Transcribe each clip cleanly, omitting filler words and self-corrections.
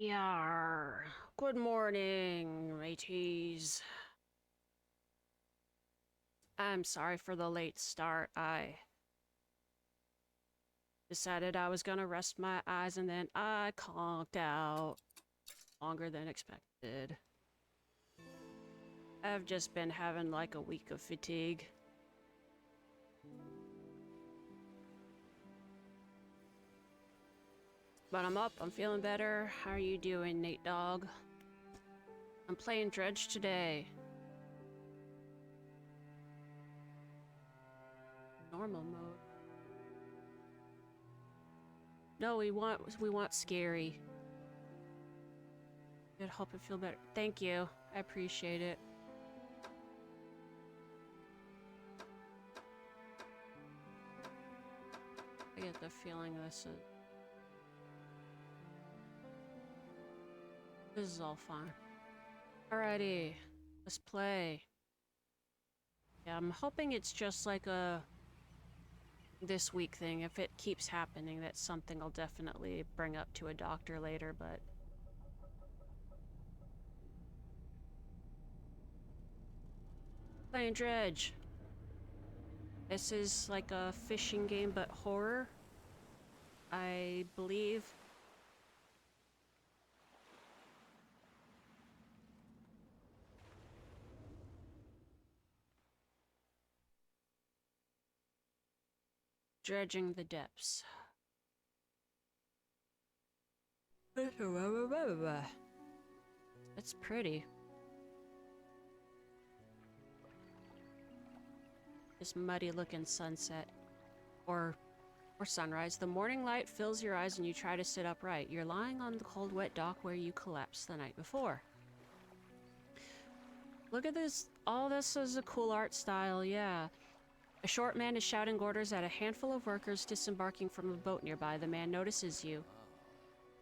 Yar. Good morning, mateys. I'm sorry for the late start. I decided I was gonna rest my eyes and then I conked out longer than expected. I've just been having like a week of fatigue. But I'm up, I'm feeling better. How are you doing, Nate Dog? I'm playing Dredge today. Normal mode. No, we want scary. Good, hope I feel better. Thank you. I appreciate it. I get the feeling this is all fine. Alrighty, let's play. Yeah, I'm hoping it's just like a this week thing. If it keeps happening, that's something I'll definitely bring up to a doctor later, but... Playing Dredge. This is like a fishing game, but horror. I believe. Dredging the depths. That's pretty. This muddy looking sunset. Or sunrise. The morning light fills your eyes and you try to sit upright. You're lying on the cold wet dock where you collapsed the night before. Look at this. All this is a cool art style, yeah. A short man is shouting orders at a handful of workers disembarking from a boat nearby. The man notices you.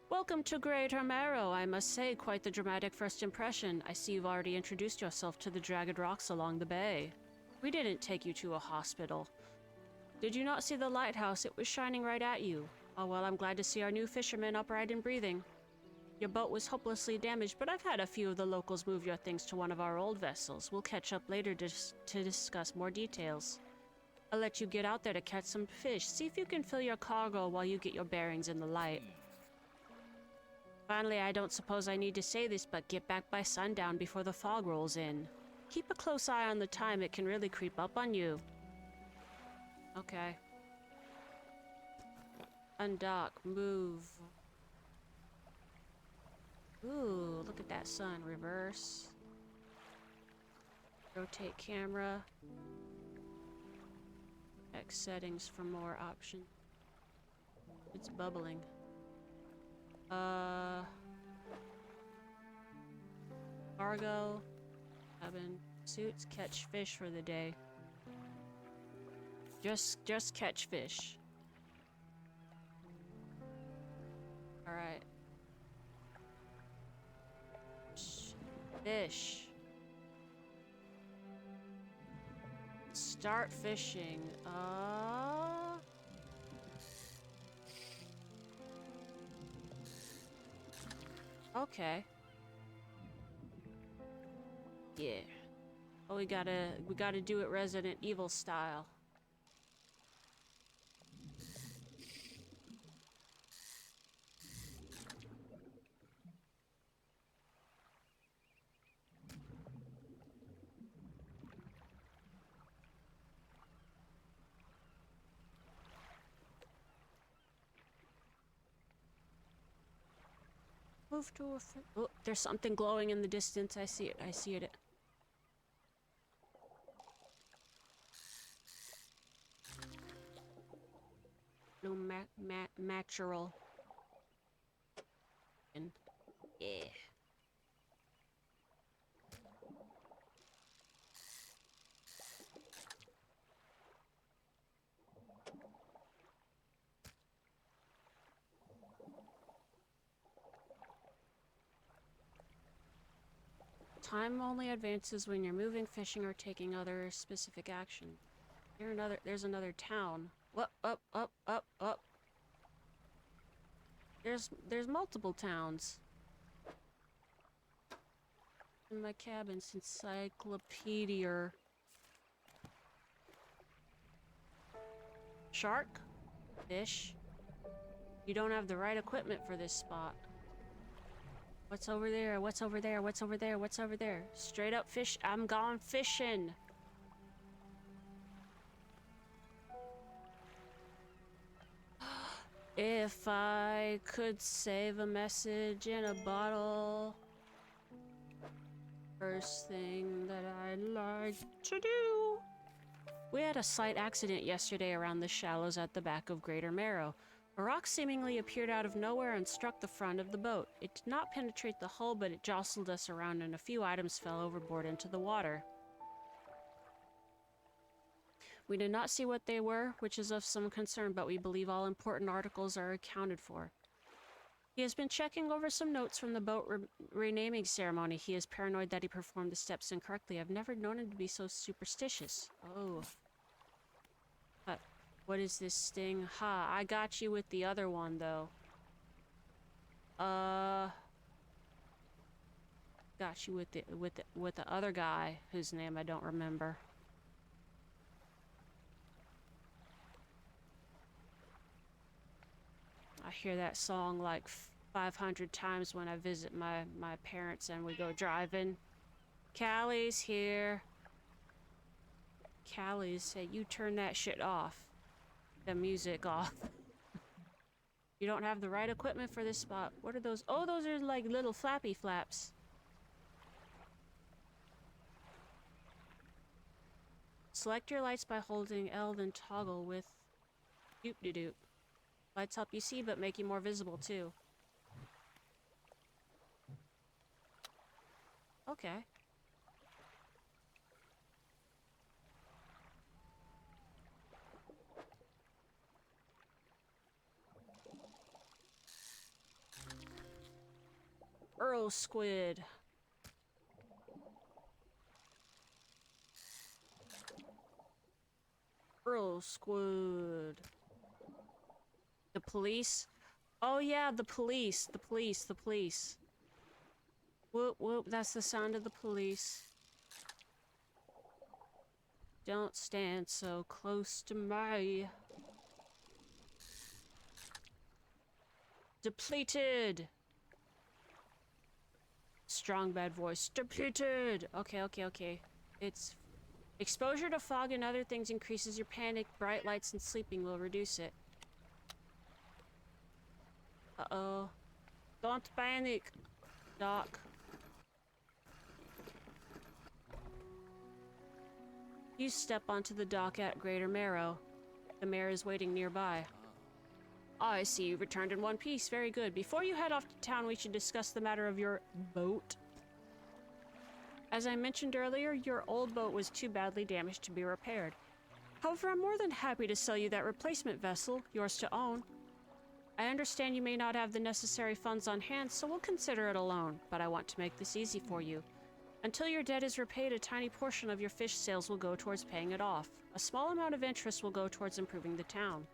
Welcome to Great Armero. I must say, quite the dramatic first impression. I see you've already introduced yourself to the jagged rocks along the bay. We didn't take you to a hospital. Did you not see the lighthouse? It was shining right at you. Oh well, I'm glad to see our new fisherman upright and breathing. Your boat was hopelessly damaged, but I've had a few of the locals move your things to one of our old vessels. We'll catch up later to discuss more details. I'll let you get out there to catch some fish. See if you can fill your cargo while you get your bearings in the light. Finally, I don't suppose I need to say this, but get back by sundown before the fog rolls in. Keep a close eye on the time. It can really creep up on you. Okay. Undock. Move. Ooh, look at that sun. Reverse. Rotate camera. X settings for more options. It's bubbling. Cargo. Cabin. Suits. Catch fish for the day. Just catch fish. Alright. Fish. Start fishing. Okay. Yeah. Oh, we gotta do it Resident Evil style. Move to a... Oh, there's something glowing in the distance. I see it. I see it. No natural. Yeah. Time only advances when you're moving, fishing, or taking other specific action. There's another town. What? Up. There's multiple towns. in my cabin's encyclopedia. Shark? Fish? You don't have the right equipment for this spot. What's over there? What's over there? What's over there? What's over there? Straight up fish. I'm gone fishing. If I could save a message in a bottle. First thing that I'd like to do. We had a slight accident yesterday around the shallows at the back of Greater Marrow. A rock seemingly appeared out of nowhere and struck the front of the boat. It did not penetrate the hull, but it jostled us around and a few items fell overboard into the water. We did not see what they were, which is of some concern, but we believe all important articles are accounted for. He has been checking over some notes from the boat renaming ceremony. He is paranoid that he performed the steps incorrectly. I've never known him to be so superstitious. Oh. What is this sting? Ha, I got you with the other one, though. Got you with the other guy, whose name I don't remember. I hear that song like 500 times when I visit my parents and we go driving. Callie's here. Callie's say, you turn that shit off. The music off. You don't have the right equipment for this spot. What are those? Oh, those are like little flappy flaps. Select your lights by holding L, then toggle with doop-de-doop. Lights help you see, but make you more visible too. Okay. Earl squid. Earl squid. The police? Oh yeah, the police. The police. The police. Whoop whoop, that's the sound of the police. Don't stand so close to me. Depleted. Strong bad voice. Depleted. Okay. It's exposure to fog and other things increases your panic. Bright lights and sleeping will reduce it. Uh-oh. Don't panic, Doc. You step onto the dock at Greater Marrow. The mayor is waiting nearby. I see you returned in one piece. Very good. Before you head off to town, we should discuss the matter of your boat. As I mentioned earlier, your old boat was too badly damaged to be repaired. However, I'm more than happy to sell you that replacement vessel, yours to own. I understand you may not have the necessary funds on hand, so we'll consider it a loan, but I want to make this easy for you. Until your debt is repaid, a tiny portion of your fish sales will go towards paying it off. A small amount of interest will go towards improving the town.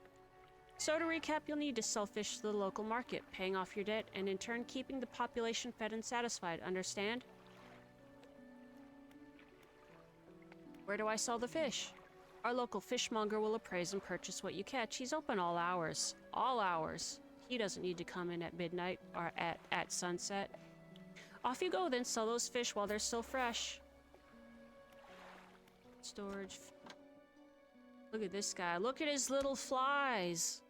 So to recap, you'll need to sell fish to the local market, paying off your debt, and in turn keeping the population fed and satisfied, understand? Where do I sell the fish? Our local fishmonger will appraise and purchase what you catch. He's open all hours. All hours. He doesn't need to come in at midnight or at sunset. Off you go, then sell those fish while they're still fresh. Storage. Look at this guy. Look at his little flies.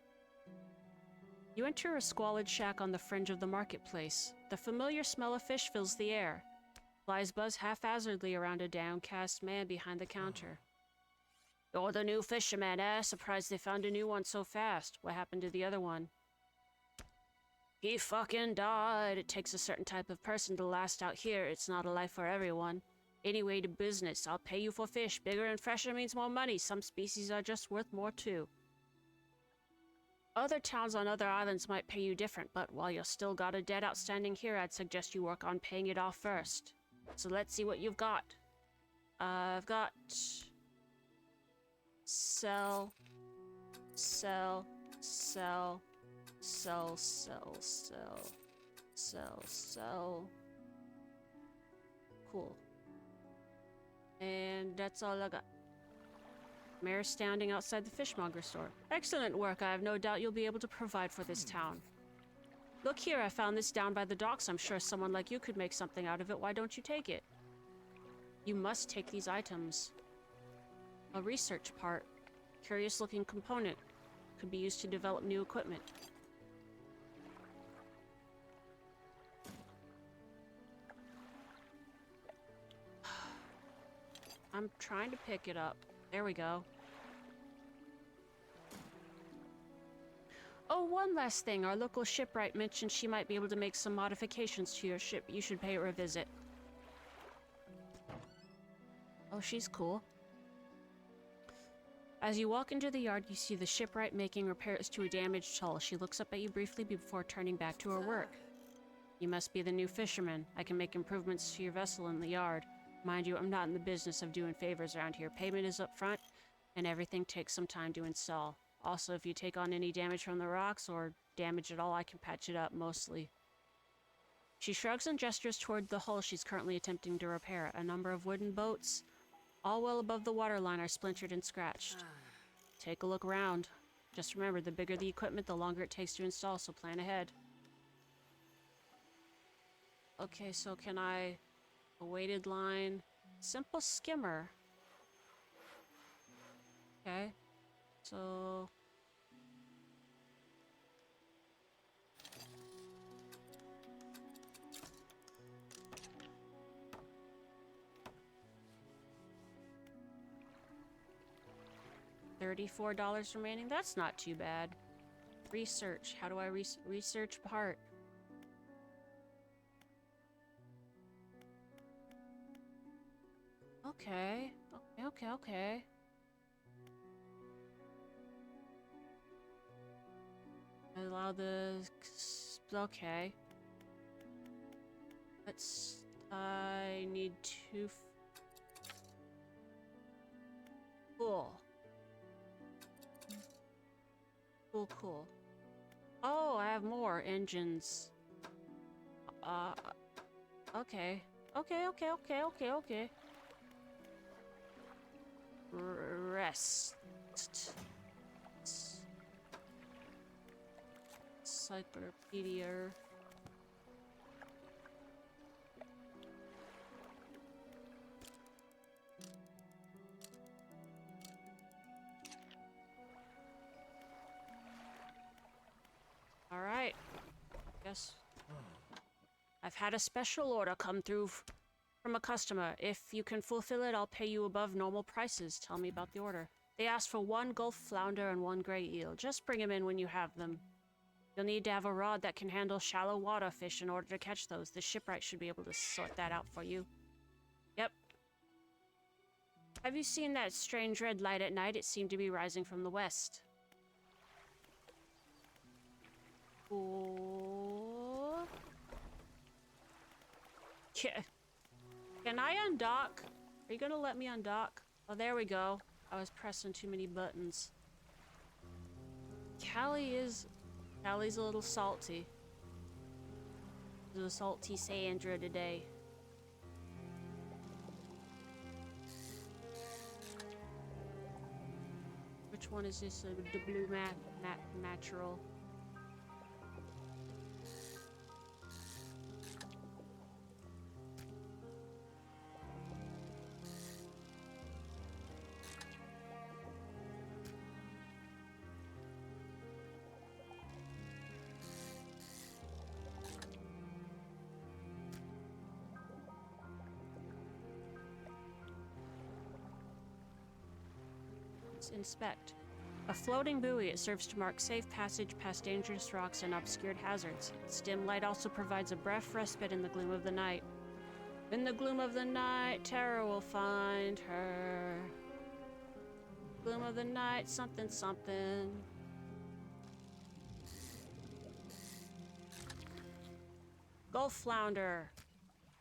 You enter a squalid shack on the fringe of the marketplace. The familiar smell of fish fills the air. Flies buzz haphazardly around a downcast man behind the counter. You're the new fisherman, eh? Surprised they found a new one so fast. What happened to the other one? He fucking died. It takes a certain type of person to last out here. It's not a life for everyone. Anyway, to business. I'll pay you for fish. Bigger and fresher means more money. Some species are just worth more too. Other towns on other islands might pay you different, but while you've still got a debt outstanding here, I'd suggest you work on paying it off first. So let's see what you've got. I've got... Sell. Cool. And that's all I got. Mayor standing outside the fishmonger store. Excellent work. I have no doubt you'll be able to provide for this town. Look here, I found this down by the docks. I'm sure someone like you could make something out of it. Why don't you take it? You must take these items. A research part. Curious looking component. Could be used to develop new equipment. I'm trying to pick it up. There we go. Oh, one last thing. Our local shipwright mentioned she might be able to make some modifications to your ship. You should pay her a visit. Oh, she's cool. As you walk into the yard, you see the shipwright making repairs to a damaged hull. She looks up at you briefly before turning back to her work. You must be the new fisherman. I can make improvements to your vessel in the yard. Mind you, I'm not in the business of doing favors around here. Payment is up front, and everything takes some time to install. Also, if you take on any damage from the rocks, or damage at all, I can patch it up, mostly. She shrugs and gestures toward the hull she's currently attempting to repair. A number of wooden boats, all well above the waterline, are splintered and scratched. Take a look around. Just remember, the bigger the equipment, the longer it takes to install, so plan ahead. Okay, so can I... A weighted line. Simple skimmer. Okay. So... $34 remaining? That's not too bad. Research. How do I research part? Okay. Okay. Allow the... Okay. Let's... I need two... Cool. Cool. Oh, I have more engines. Okay. Okay. Rest. Encyclopedia. All right. Guess I've had a special order come through from a customer. If you can fulfill it, I'll pay you above normal prices. Tell me about the order. They asked for 1 Gulf flounder and 1 gray eel. Just bring them in when you have them. You'll need to have a rod that can handle shallow water fish in order to catch those. The shipwright should be able to sort that out for you. Yep. Have you seen that strange red light at night? It seemed to be rising from the west. Cool. Can I undock? Are you gonna let me undock? Oh, there we go. I was pressing too many buttons. Callie's a little salty. There's a salty Sandra today. Which one is this? The blue natural. Inspect. A floating buoy. It serves to mark safe passage past dangerous rocks and obscured hazards. Its dim light also provides a brief respite in the gloom of the night. In the gloom of the night, terror will find her. Gloom of the night, something. Gulf flounder.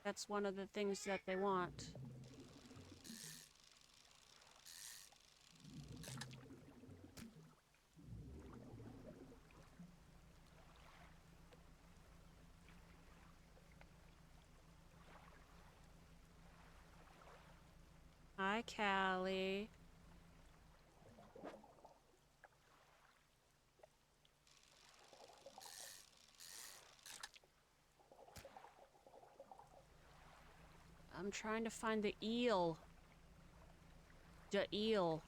That's one of the things that they want. Hi, Callie. I'm trying to find the eel. The eel.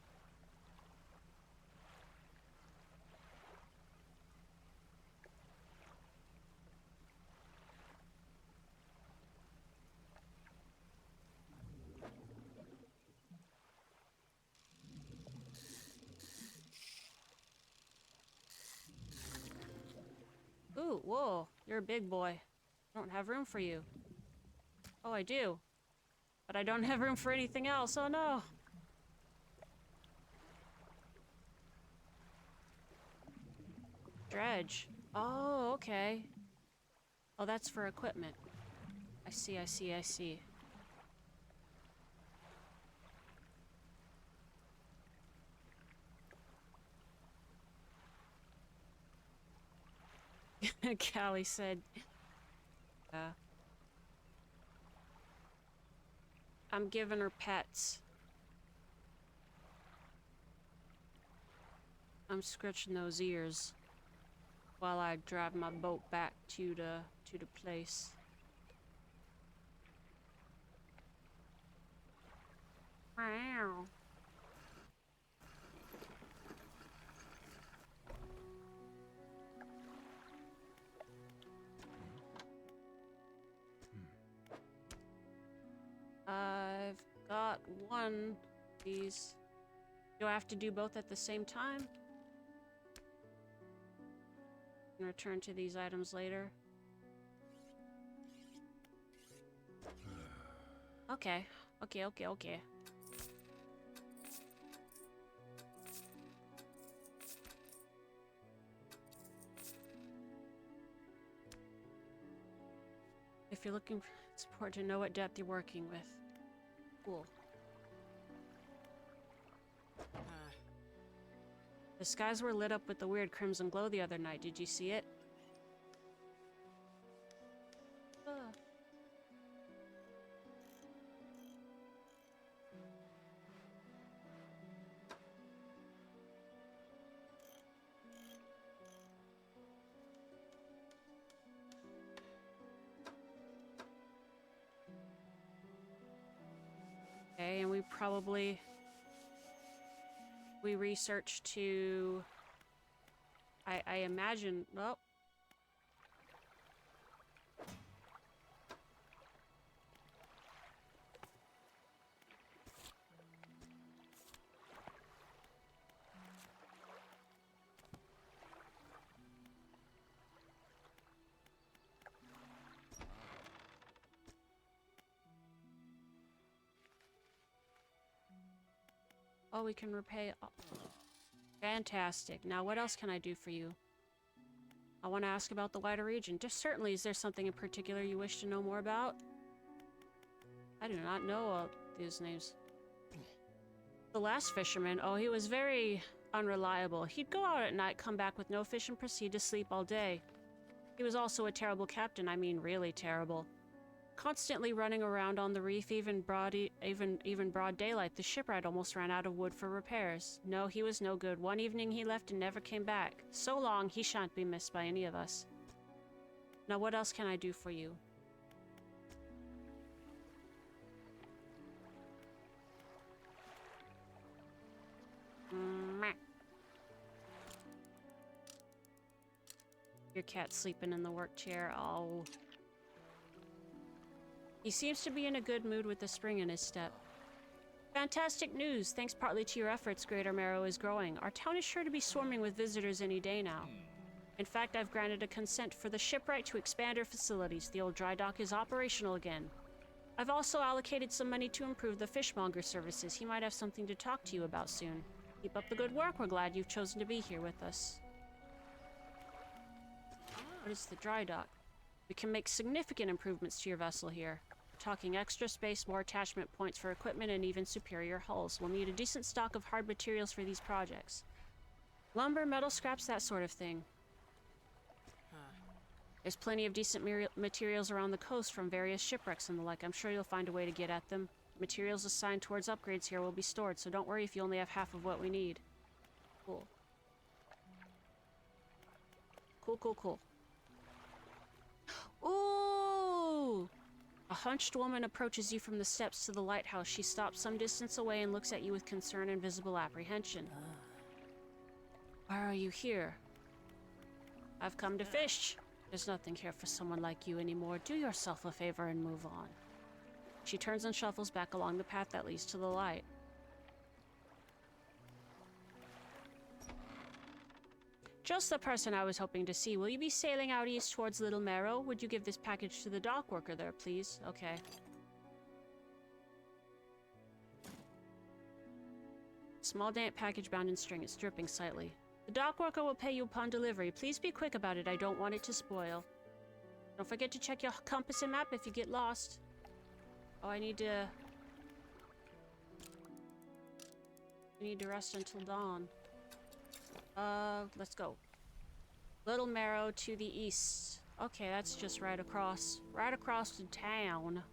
Ooh, whoa, you're a big boy. I don't have room for you. Oh, I do. But I don't have room for anything else, oh no. Dredge. Oh, okay. Oh, that's for equipment. I see, I see, I see. Callie said, I'm giving her pets. I'm scratching those ears while I drive my boat back to the place. Wow. I've got one of these. Do I have to do both at the same time? And return to these items later. Okay. Okay. If you're looking for, it's important to know what depth you're working with. Cool. The skies were lit up with the weird crimson glow the other night. Did you see it? Okay, and we researched to I imagine well oh, we can repay. Oh, fantastic. Now, what else can I do for you? I want to ask about the wider region. Just certainly, is there something in particular you wish to know more about? I do not know these names. The last fisherman, oh, he was very unreliable. He'd go out at night, come back with no fish, and proceed to sleep all day. He was also a terrible captain, I mean really terrible. Constantly running around on the reef, even broad daylight. The shipwright almost ran out of wood for repairs. No, he was no good. One evening he left and never came back. So long, he shan't be missed by any of us. Now, what else can I do for you? Your cat's sleeping in the work chair. Oh. He seems to be in a good mood with the spring in his step. Fantastic news! Thanks partly to your efforts, Greater Marrow is growing. Our town is sure to be swarming with visitors any day now. In fact, I've granted a consent for the shipwright to expand her facilities. The old dry dock is operational again. I've also allocated some money to improve the fishmonger services. He might have something to talk to you about soon. Keep up the good work. We're glad you've chosen to be here with us. What is the dry dock? We can make significant improvements to your vessel here. We're talking extra space, more attachment points for equipment, and even superior hulls. We'll need a decent stock of hard materials for these projects. Lumber, metal scraps, that sort of thing. There's plenty of decent materials around the coast from various shipwrecks and the like. I'm sure you'll find a way to get at them. Materials assigned towards upgrades here will be stored, so don't worry if you only have half of what we need. Cool. Cool, cool, cool. Ooh! A hunched woman approaches you from the steps to the lighthouse. She stops some distance away and looks at you with concern and visible apprehension. Why are you here? I've come to fish. There's nothing here for someone like you anymore. Do yourself a favor and move on. She turns and shuffles back along the path that leads to the light. Just the person I was hoping to see. Will you be sailing out east towards Little Marrow? Would you give this package to the dock worker there, please? Okay. Small damp package bound in string. It's dripping slightly. The dock worker will pay you upon delivery. Please be quick about it. I don't want it to spoil. Don't forget to check your compass and map if you get lost. Oh, I need to rest until dawn. Let's go. Little Marrow to the east. Okay, that's just right across the town.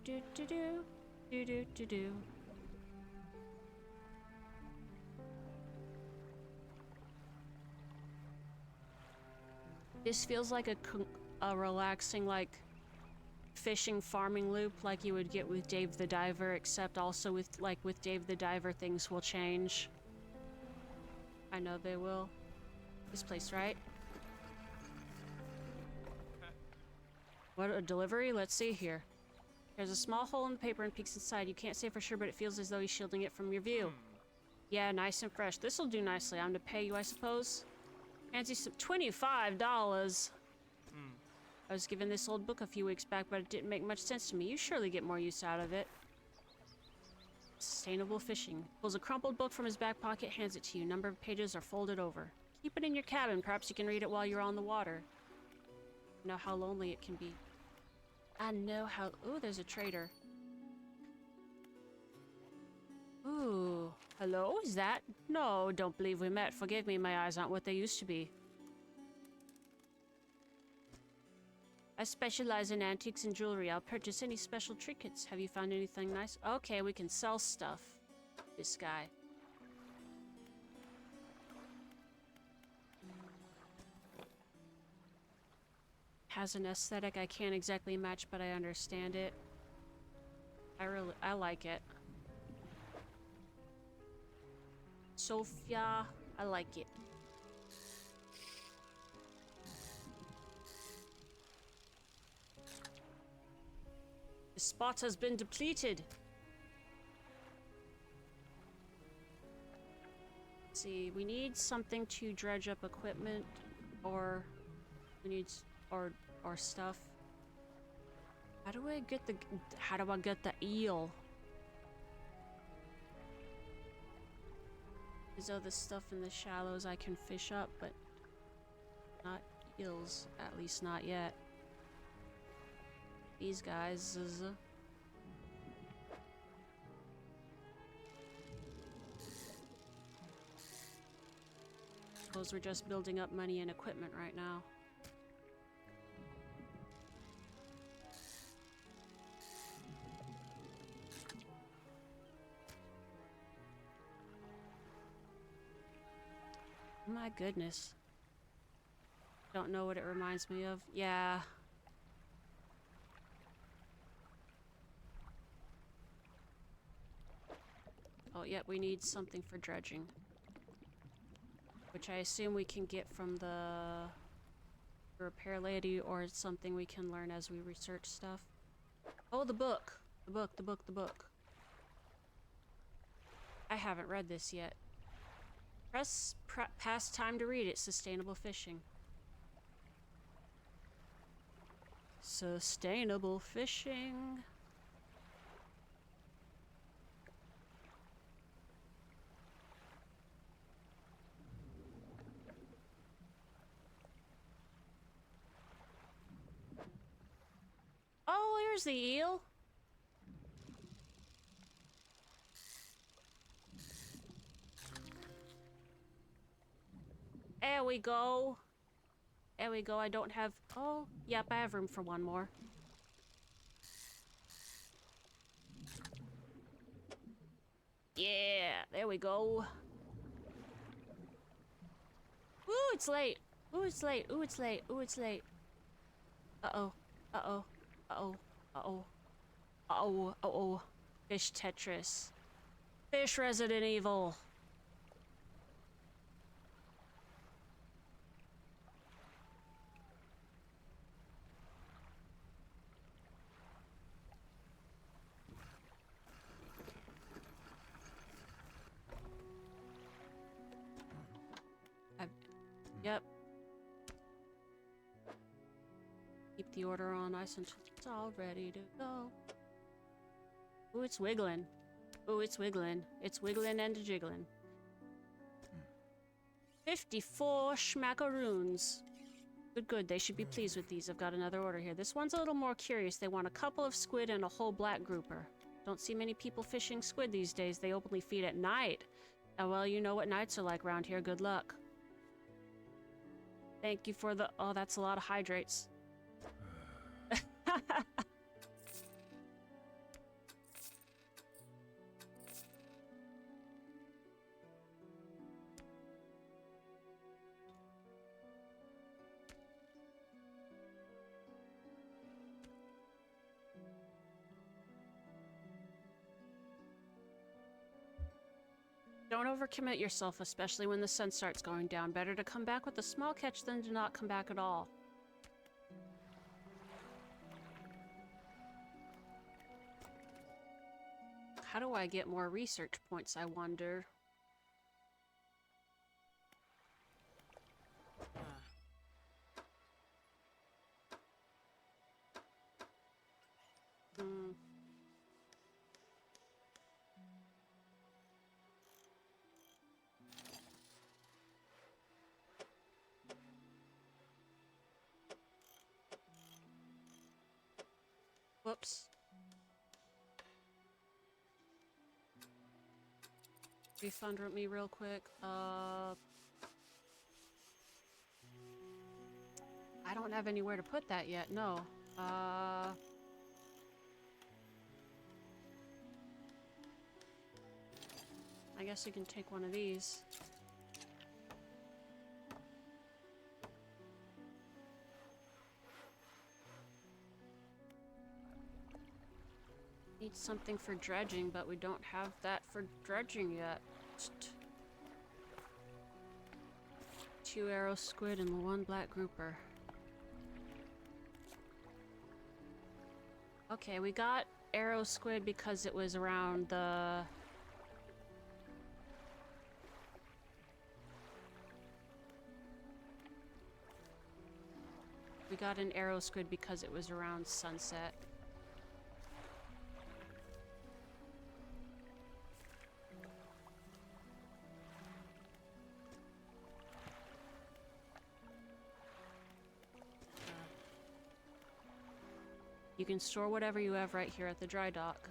Do. This feels like a relaxing, like, fishing farming loop like you would get with Dave the Diver, except also with Dave the Diver, things will change. I know they will. This place, right? What, a delivery? Let's see here. There's a small hole in the paper and peeks inside. You can't say for sure, but it feels as though he's shielding it from your view. Yeah, nice and fresh. This'll do nicely. I'm to pay you, I suppose. Fancy some $25. I was given this old book a few weeks back, but it didn't make much sense to me. You surely get more use out of it. Sustainable fishing. Pulls a crumpled book from his back pocket, hands it to you. Number of pages are folded over. Keep it in your cabin. Perhaps you can read it while you're on the water. You know how lonely it can be. I know how... Ooh, there's a trader. Ooh. Hello, is that? No, don't believe we met. Forgive me, my eyes aren't what they used to be. I specialize in antiques and jewelry. I'll purchase any special trinkets. Have you found anything nice? Okay, we can sell stuff. This guy. Has an aesthetic I can't exactly match, but I understand it. I like it. Sophia, I like it. The spot has been depleted. Let's see, we need something to dredge up equipment, or we need or stuff. How do I get the eel? There's other stuff in the shallows I can fish up, but not eels, at least not yet. These guys is... Suppose we're just building up money and equipment right now. My goodness. Don't know what it reminds me of. Yeah. Oh, yeah, we need something for dredging. Which I assume we can get from the repair lady, or it's something we can learn as we research stuff. Oh, the book. The book. I haven't read this yet. Past time to read it. Sustainable fishing. Sustainable fishing. Oh, here's the eel. There we go. There we go. I don't have... Oh, yep, I have room for one more. Yeah, there we go. Ooh, it's late. Ooh, it's late. Ooh, it's late. Ooh, it's late. Uh-oh. Uh-oh. Uh-oh. Uh-oh. Uh-oh. Uh-oh. Fish Tetris. Fish Resident Evil. Yep. Keep the order on ice until it's all ready to go. Ooh, it's wiggling. Ooh, it's wiggling. It's wiggling and jiggling. 54 schmackaroons. Good, good. They should be pleased with these. I've got another order here. This one's a little more curious. They want a couple of squid and a whole black grouper. Don't see many people fishing squid these days. They openly feed at night. Oh, well, you know what nights are like around here. Good luck. Thank you for the... Oh, that's a lot of hydrates. Don't overcommit yourself, especially when the sun starts going down. Better to come back with a small catch than to not come back at all. How do I get more research points, I wonder? Hmm. Whoops. Refund me real quick. I don't have anywhere to put that yet, no. I guess you can take one of these. Need something for dredging, but we don't have that for dredging yet. Just 2 arrow squid and 1 black grouper. Okay, we got arrow squid because it was around the... We got an arrow squid because it was around sunset. You can store whatever you have right here at the dry dock.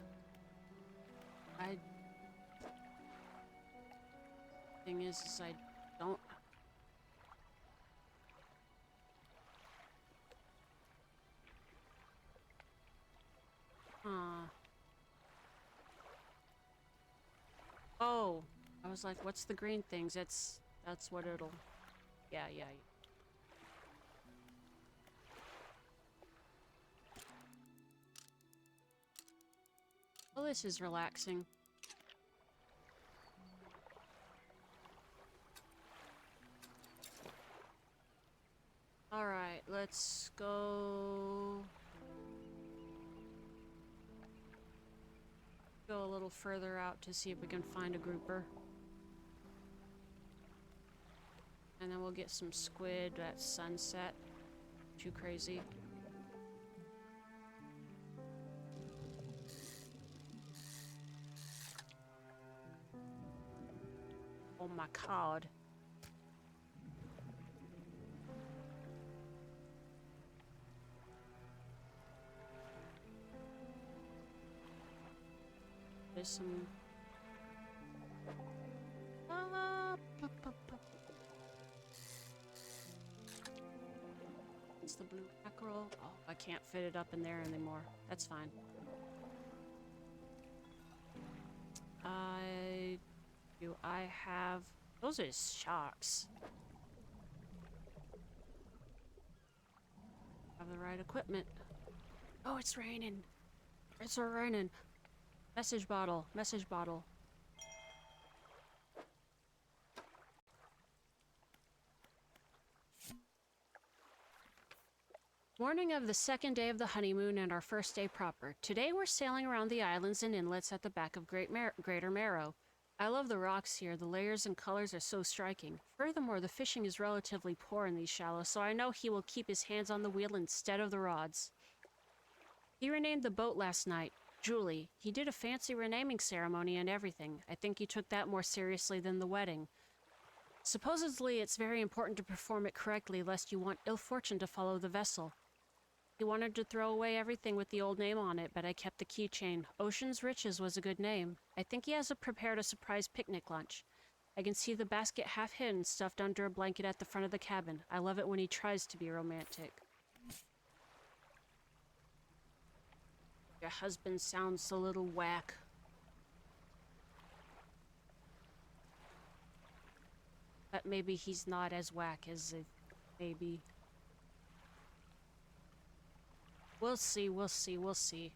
Thing is I don't... Oh, I was like, what's the green things? That's what it'll... Yeah. Well, this is relaxing. Alright, let's go... Go a little further out to see if we can find a grouper. And then we'll get some squid at sunset. Too crazy. Oh my god. There's some... It's the blue mackerel. Oh, I can't fit it up in there anymore. That's fine. I have... Those are sharks. Have the right equipment. Oh, it's raining. It's raining. Message bottle. Message bottle. Morning of the second day of the honeymoon and our first day proper. Today we're sailing around the islands and inlets at the back of Greater Marrow. I love the rocks here. The layers and colors are so striking. Furthermore, the fishing is relatively poor in these shallows, so I know he will keep his hands on the wheel instead of the rods. He renamed the boat last night. Julie. He did a fancy renaming ceremony and everything. I think he took that more seriously than the wedding. Supposedly, it's very important to perform it correctly lest you want ill fortune to follow the vessel. He wanted to throw away everything with the old name on it, but I kept the keychain. Ocean's Riches was a good name. I think he has prepared a surprise picnic lunch. I can see the basket half hidden, stuffed under a blanket at the front of the cabin. I love it when he tries to be romantic. Your husband sounds a little whack. But maybe he's not as whack as it maybe. We'll see, we'll see, we'll see.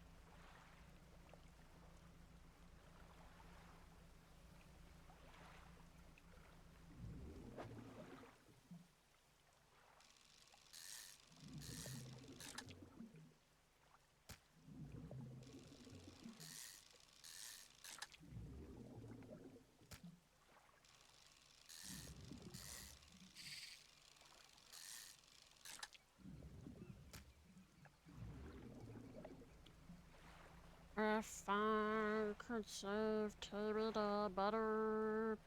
Refined conserved Terida butter.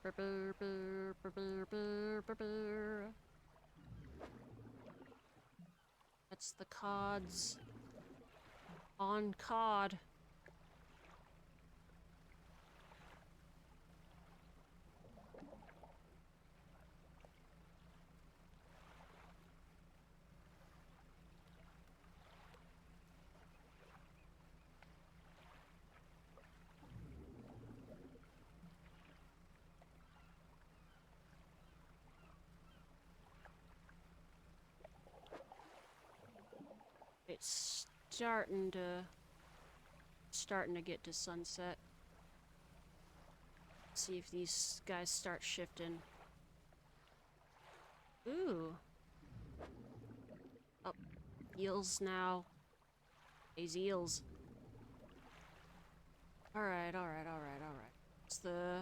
That's the cods. On cod. It's starting to get to sunset. See if these guys start shifting. Ooh. Oh, eels now. These eels. Alright. It's the...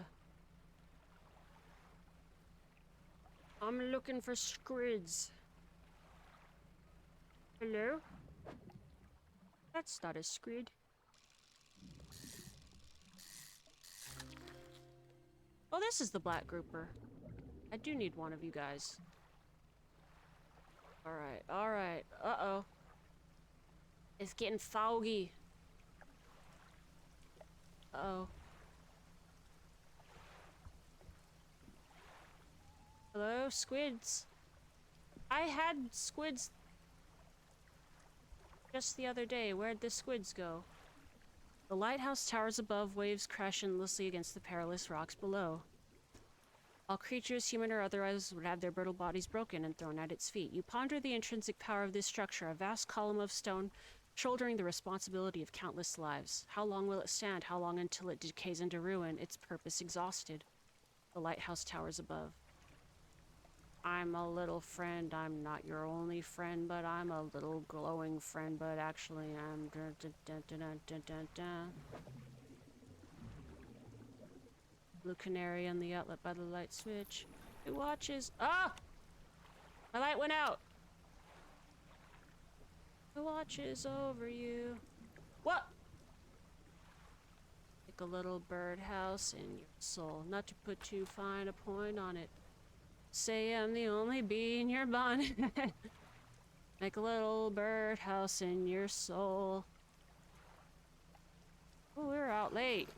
I'm looking for squids. Hello? That's not a squid. Oh, this is the black grouper. I do need one of you guys. Alright. Uh-oh. It's getting foggy. Uh-oh. Hello, squids. I had squids just the other day. Where'd the squids go? The lighthouse towers above, waves crash endlessly against the perilous rocks below. All creatures, human or otherwise, would have their brittle bodies broken and thrown at its feet. You ponder the intrinsic power of this structure, a vast column of stone shouldering the responsibility of countless lives. How long will it stand? How long until it decays into ruin, its purpose exhausted? The lighthouse towers above. I'm a little friend. I'm not your only friend, but I'm a little glowing friend, but actually I'm... Blue canary on the outlet by the light switch. Who watches? Ah! My light went out! Who watches over you? What? Like a little birdhouse in your soul. Not to put too fine a point on it. Say I'm the only bee in your bonnet. Like a little birdhouse in your soul. Oh, we're out late.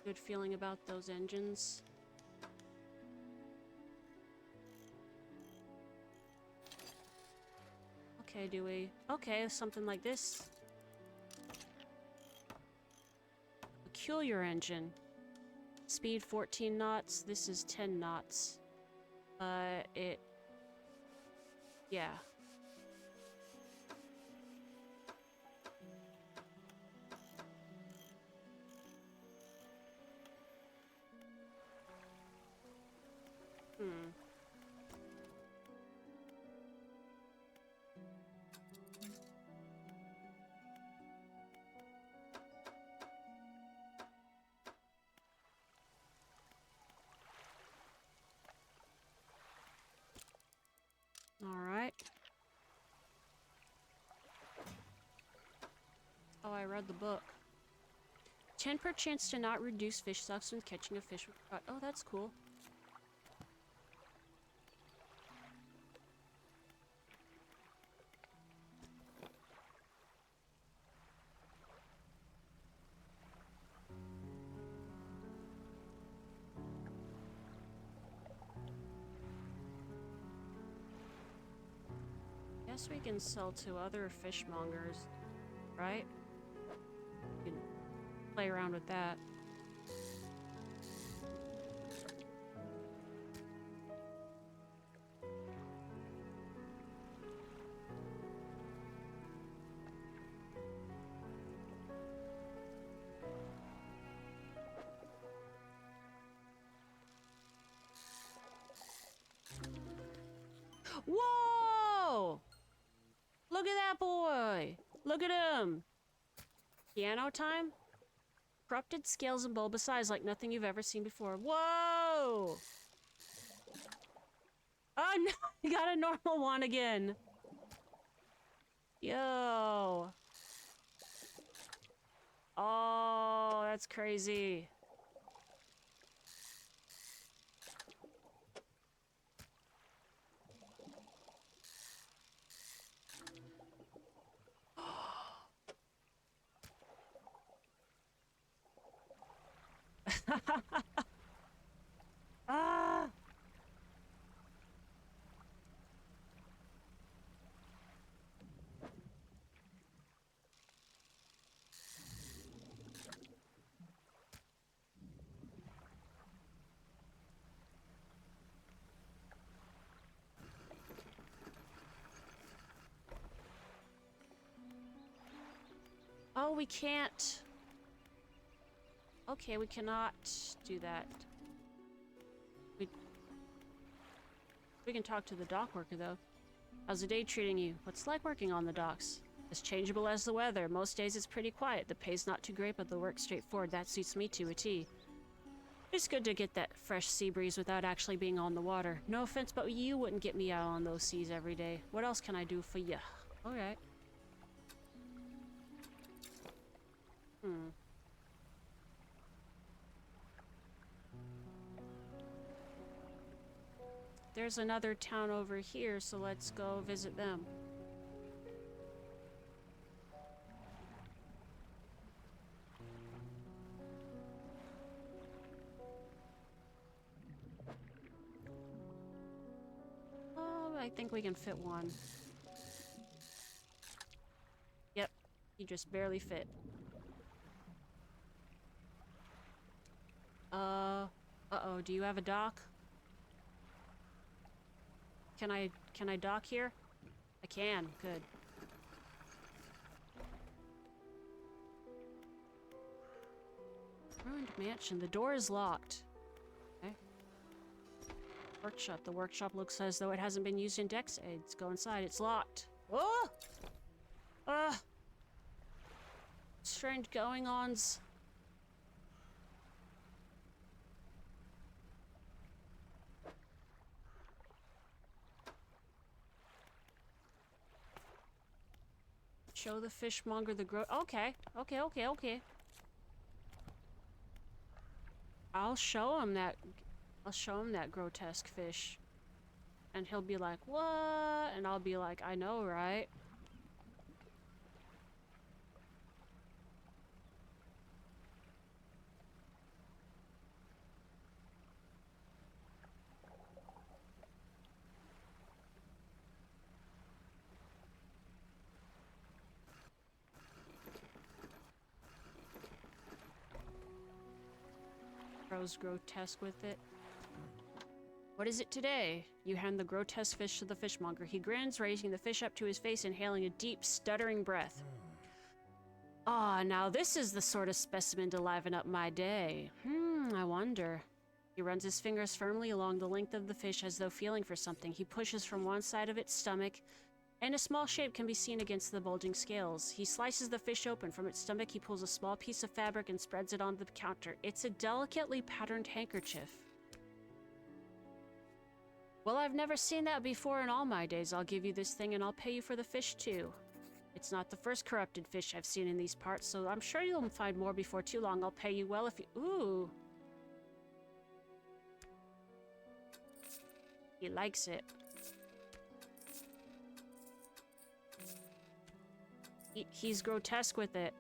good feeling about those engines. Okay, do we? Okay, something like this. Peculiar engine. Speed 14 knots. This is 10 knots. Yeah. Hmm. All right. Oh, I read the book. 10 per chance to not reduce fish sucks when catching a fish with rod. Oh, that's cool. Guess we can sell to other fishmongers, right? We can play around with that. Whoa! Look at that boy! Look at him! Piano time? Corrupted scales and bulbous eyes like nothing you've ever seen before. Whoa! Oh no! You got a normal one again! Yo! Oh, that's crazy. Ah! Oh, we can't. Okay, we cannot do that. We can talk to the dock worker, though. How's the day treating you? What's it like working on the docks? As changeable as the weather. Most days it's pretty quiet. The pay's not too great, but the work's straightforward. That suits me to a T. It's good to get that fresh sea breeze without actually being on the water. No offense, but you wouldn't get me out on those seas every day. What else can I do for you? Alright. There's another town over here, so let's go visit them. Oh, I think we can fit one. Yep, you just barely fit. Uh-oh, do you have a dock? Can I dock here? I can, good. Ruined mansion, the door is locked. Okay. Workshop, the workshop looks as though it hasn't been used in decades. Go inside, it's locked. Oh! Strange going-ons. Show the fishmonger the okay. I'll show him that grotesque fish. And he'll be like, what? And I'll be like, I know, right? Crow's grotesque with it. What is it today? You hand the grotesque fish to the fishmonger. He grins, raising the fish up to his face, inhaling a deep, stuttering breath. Ah, now this is the sort of specimen to liven up my day. I wonder. He runs his fingers firmly along the length of the fish as though feeling for something. He pushes from one side of its stomach, and a small shape can be seen against the bulging scales. He slices the fish open. From its stomach, he pulls a small piece of fabric and spreads it on the counter. It's a delicately patterned handkerchief. Well, I've never seen that before in all my days. I'll give you this thing and I'll pay you for the fish, too. It's not the first corrupted fish I've seen in these parts, so I'm sure you'll find more before too long. I'll pay you well if you... Ooh. He likes it. He's grotesque with it.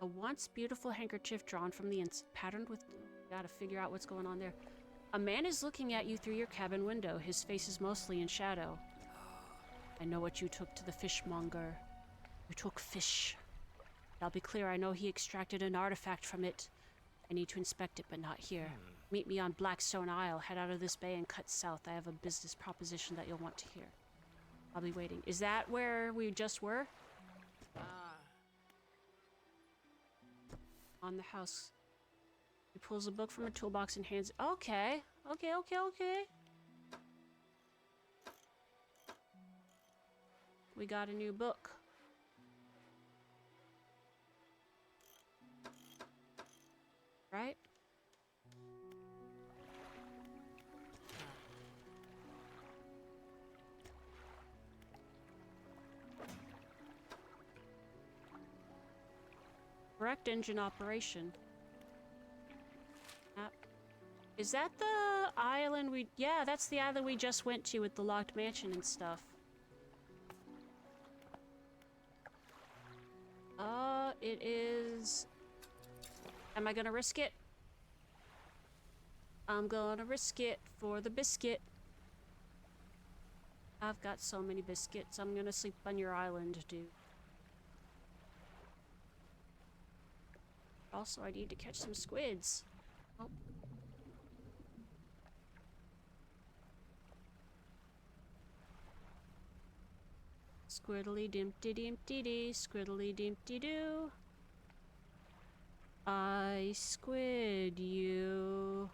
A once beautiful handkerchief drawn from the inside, patterned with... Gotta figure out what's going on there. A man is looking at you through your cabin window. His face is mostly in shadow. I know what you took to the fishmonger. You took fish. I'll be clear, I know he extracted an artifact from it. I need to inspect it, but not here. Meet me on Blackstone Isle. Head out of this bay and cut south. I have a business proposition that you'll want to hear. I'll be waiting. Is that where we just were? On the house. He pulls a book from a toolbox and hands it. Okay. Okay. We got a new book. Right? Correct engine operation. Is that the island we... Yeah, that's the island we just went to with the locked mansion and stuff. It is... Am I gonna risk it? I'm gonna risk it for the biscuit. I've got so many biscuits. I'm gonna sleep on your island, dude. Also, I need to catch some squids. Oh. Squiddly dimpty dimpty dee, squiddly dimpty doo. I squid you.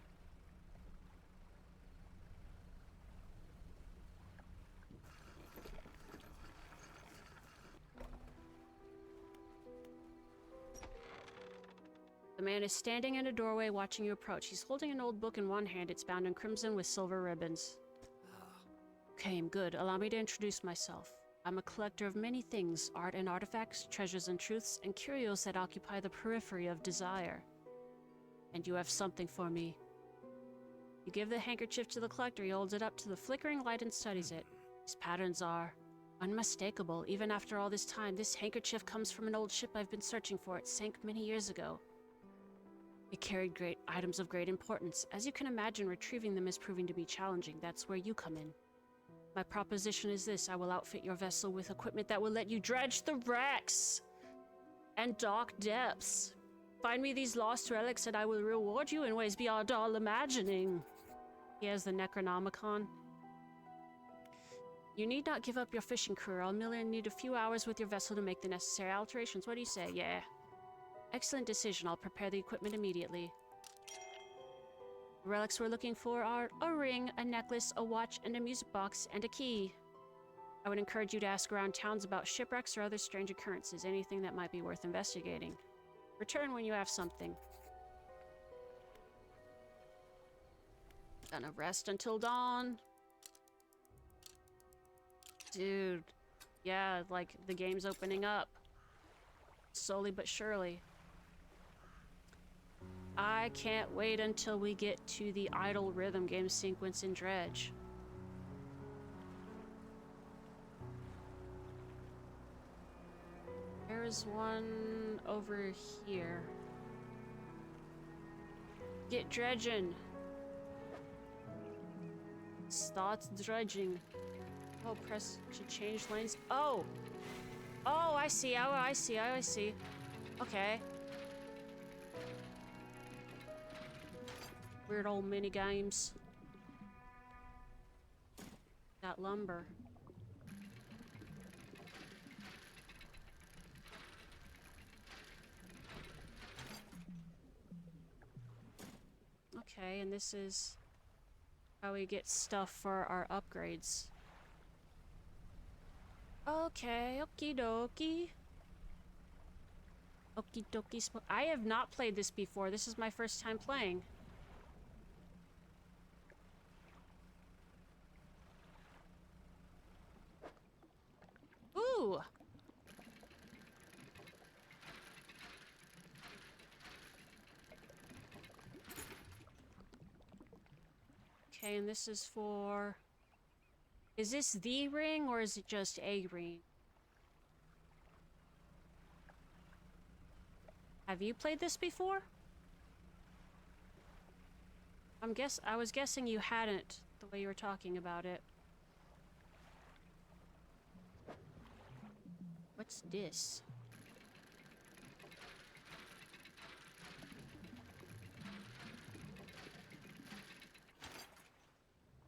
The man is standing in a doorway watching you approach. He's holding an old book in one hand. It's bound in crimson with silver ribbons. Okay, I'm good. Allow me to introduce myself. I'm a collector of many things, art and artifacts, treasures and truths, and curios that occupy the periphery of desire. And you have something for me. You give the handkerchief to the collector. He holds it up to the flickering light and studies it. These patterns are unmistakable. Even after all this time, this handkerchief comes from an old ship I've been searching for. It sank many years ago. It carried great items of great importance. As you can imagine, retrieving them is proving to be challenging. That's where you come in. My proposition is this. I will outfit your vessel with equipment that will let you dredge the wrecks and dark depths. Find me these lost relics and I will reward you in ways beyond all imagining. He has the Necronomicon. You need not give up your fishing career. I'll merely need a few hours with your vessel to make the necessary alterations. What do you say? Yeah. Excellent decision. I'll prepare the equipment immediately. The relics we're looking for are a ring, a necklace, a watch, and a music box, and a key. I would encourage you to ask around towns about shipwrecks or other strange occurrences, anything that might be worth investigating. Return when you have something. Gonna rest until dawn. Dude. Yeah, like, the game's opening up. Slowly but surely. I can't wait until we get to the idle rhythm game sequence in Dredge. There's one over here. Get dredging. Start dredging. Oh, press to change lanes. Oh! Oh, I see. Oh, I see. I see. Okay. Weird old mini games. Got lumber. Okay, and this is how we get stuff for our upgrades. Okay, okie dokie. Okie dokie. I have not played this before. This is my first time playing. Ooh! Okay, and this is for... Is this the ring, or is it just a ring? Have you played this before? I was guessing you hadn't, the way you were talking about it. What's this?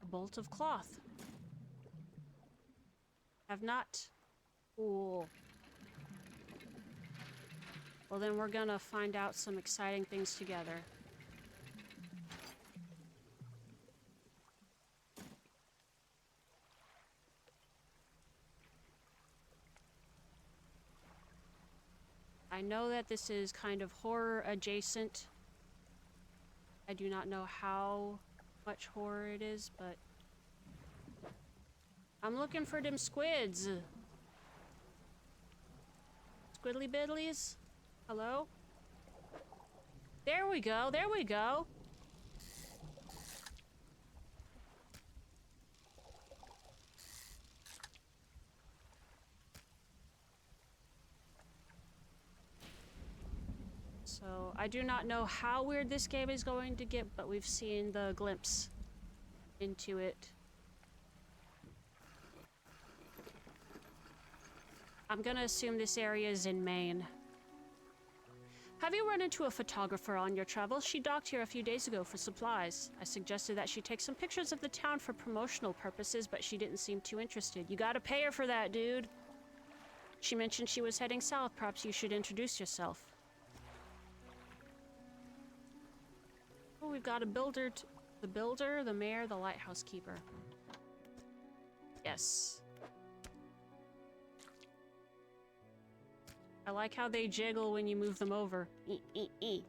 A bolt of cloth. Have not. Cool. Well, then we're gonna find out some exciting things together. I know that this is kind of horror adjacent. I do not know how much horror it is, but I'm looking for them squids. Squiddly biddlies? Hello? There we go, there we go. So, I do not know how weird this game is going to get, but we've seen the glimpse into it. I'm gonna assume this area is in Maine. Have you run into a photographer on your travels? She docked here a few days ago for supplies. I suggested that she take some pictures of the town for promotional purposes, but she didn't seem too interested. You gotta pay her for that, dude. She mentioned she was heading south. Perhaps you should introduce yourself. Oh, we've got a builder, the builder, the mayor, the lighthouse keeper. Yes. I like how they jiggle when you move them over. Didn't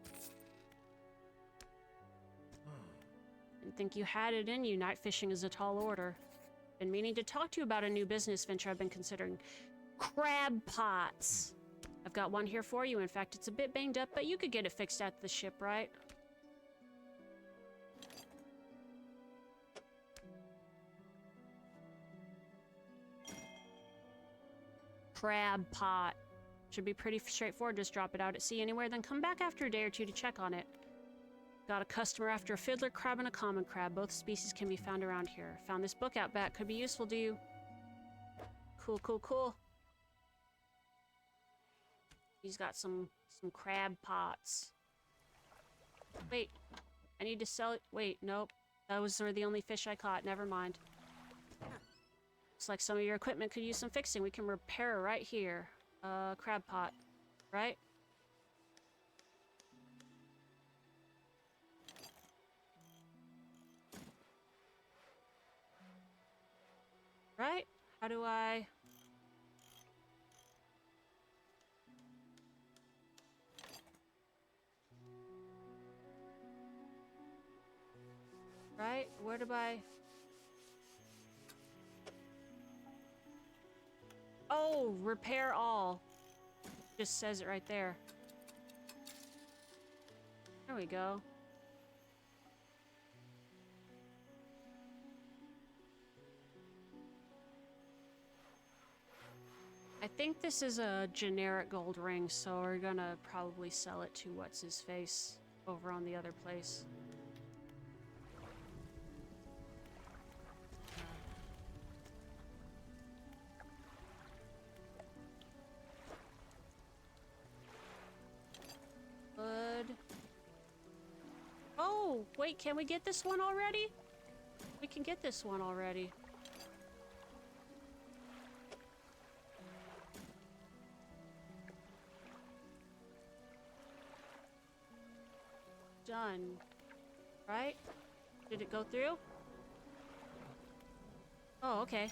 think you had it in you. Night fishing is a tall order. Been meaning to talk to you about a new business venture I've been considering. Crab pots. I've got one here for you. In fact, it's a bit banged up, but you could get it fixed at the ship, right? Crab pot. Should be pretty straightforward. Just drop it out at sea anywhere, then come back after a day or two to check on it. Got a customer after a fiddler crab and a common crab. Both species can be found around here. Found this book out back. Could be useful to you. Cool, cool, cool. He's got some crab pots. Wait, I need to sell it. Wait, nope. Those were the only fish I caught. Never mind. Looks like some of your equipment could use some fixing. We can repair right here. Crab pot, right? Right? How do I... Right? Where do I... Oh, repair all. Just says it right there. There we go. I think this is a generic gold ring, so we're gonna probably sell it to what's-his-face over on the other place. wait, can we get this one already? We can get this one already. Done. Right? Did it go through? Oh, okay.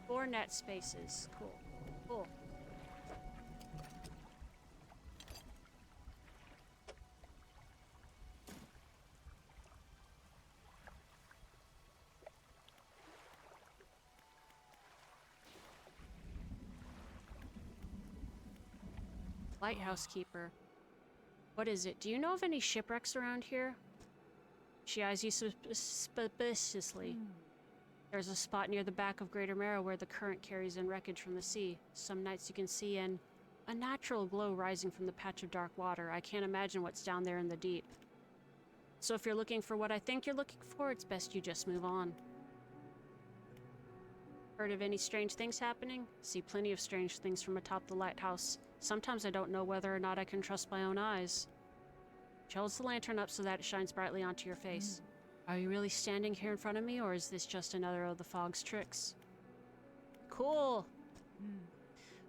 4 net spaces. Cool. Cool. Lighthouse keeper. What is it? Do you know of any shipwrecks around here? She eyes you suspiciously. There's a spot near the back of Greater Marrow where the current carries in wreckage from the sea. Some nights you can see a natural glow rising from the patch of dark water. I can't imagine what's down there in the deep. So if you're looking for what I think you're looking for, it's best you just move on. Heard of any strange things happening? See plenty of strange things from atop the lighthouse. Sometimes I don't know whether or not I can trust my own eyes. She holds the lantern up so that it shines brightly onto your face. Are you really standing here in front of me, or is this just another of the fog's tricks? Cool!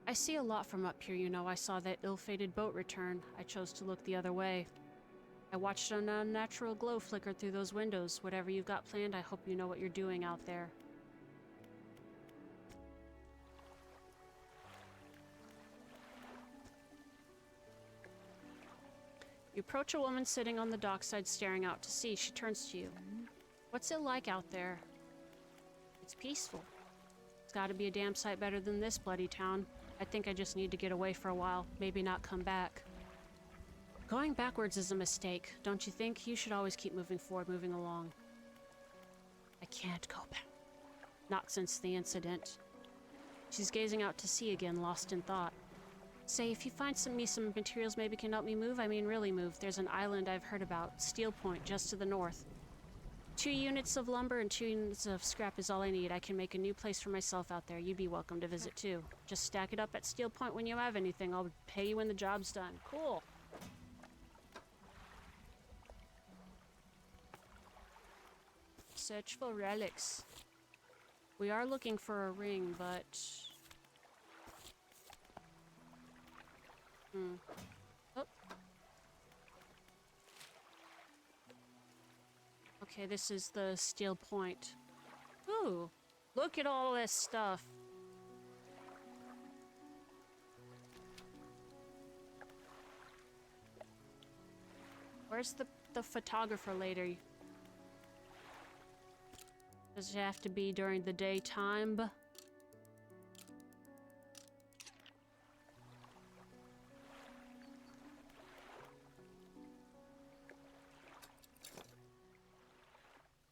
I see a lot from up here, you know. I saw that ill-fated boat return. I chose to look the other way. I watched an unnatural glow flicker through those windows. Whatever you've got planned, I hope you know what you're doing out there. You approach a woman sitting on the dockside staring out to sea. She turns to you. What's it like out there? It's peaceful. It's gotta be a damn sight better than this bloody town. I think I just need to get away for a while, maybe not come back. Going backwards is a mistake, don't you think? You should always keep moving forward, moving along. I can't go back. Not since the incident. She's gazing out to sea again, lost in thought. Say, if you find some materials maybe can help me move, I mean really move. There's an island I've heard about, Steel Point, just to the north. 2 units of lumber and 2 units of scrap is all I need. I can make a new place for myself out there. You'd be welcome to visit too. Just stack it up at Steel Point when you have anything. I'll pay you when the job's done. Cool. Search for relics. We are looking for a ring, but... Oh. Okay, this is the Steel Point. Ooh, look at all this stuff. Where's the photographer lady? Does it have to be during the daytime?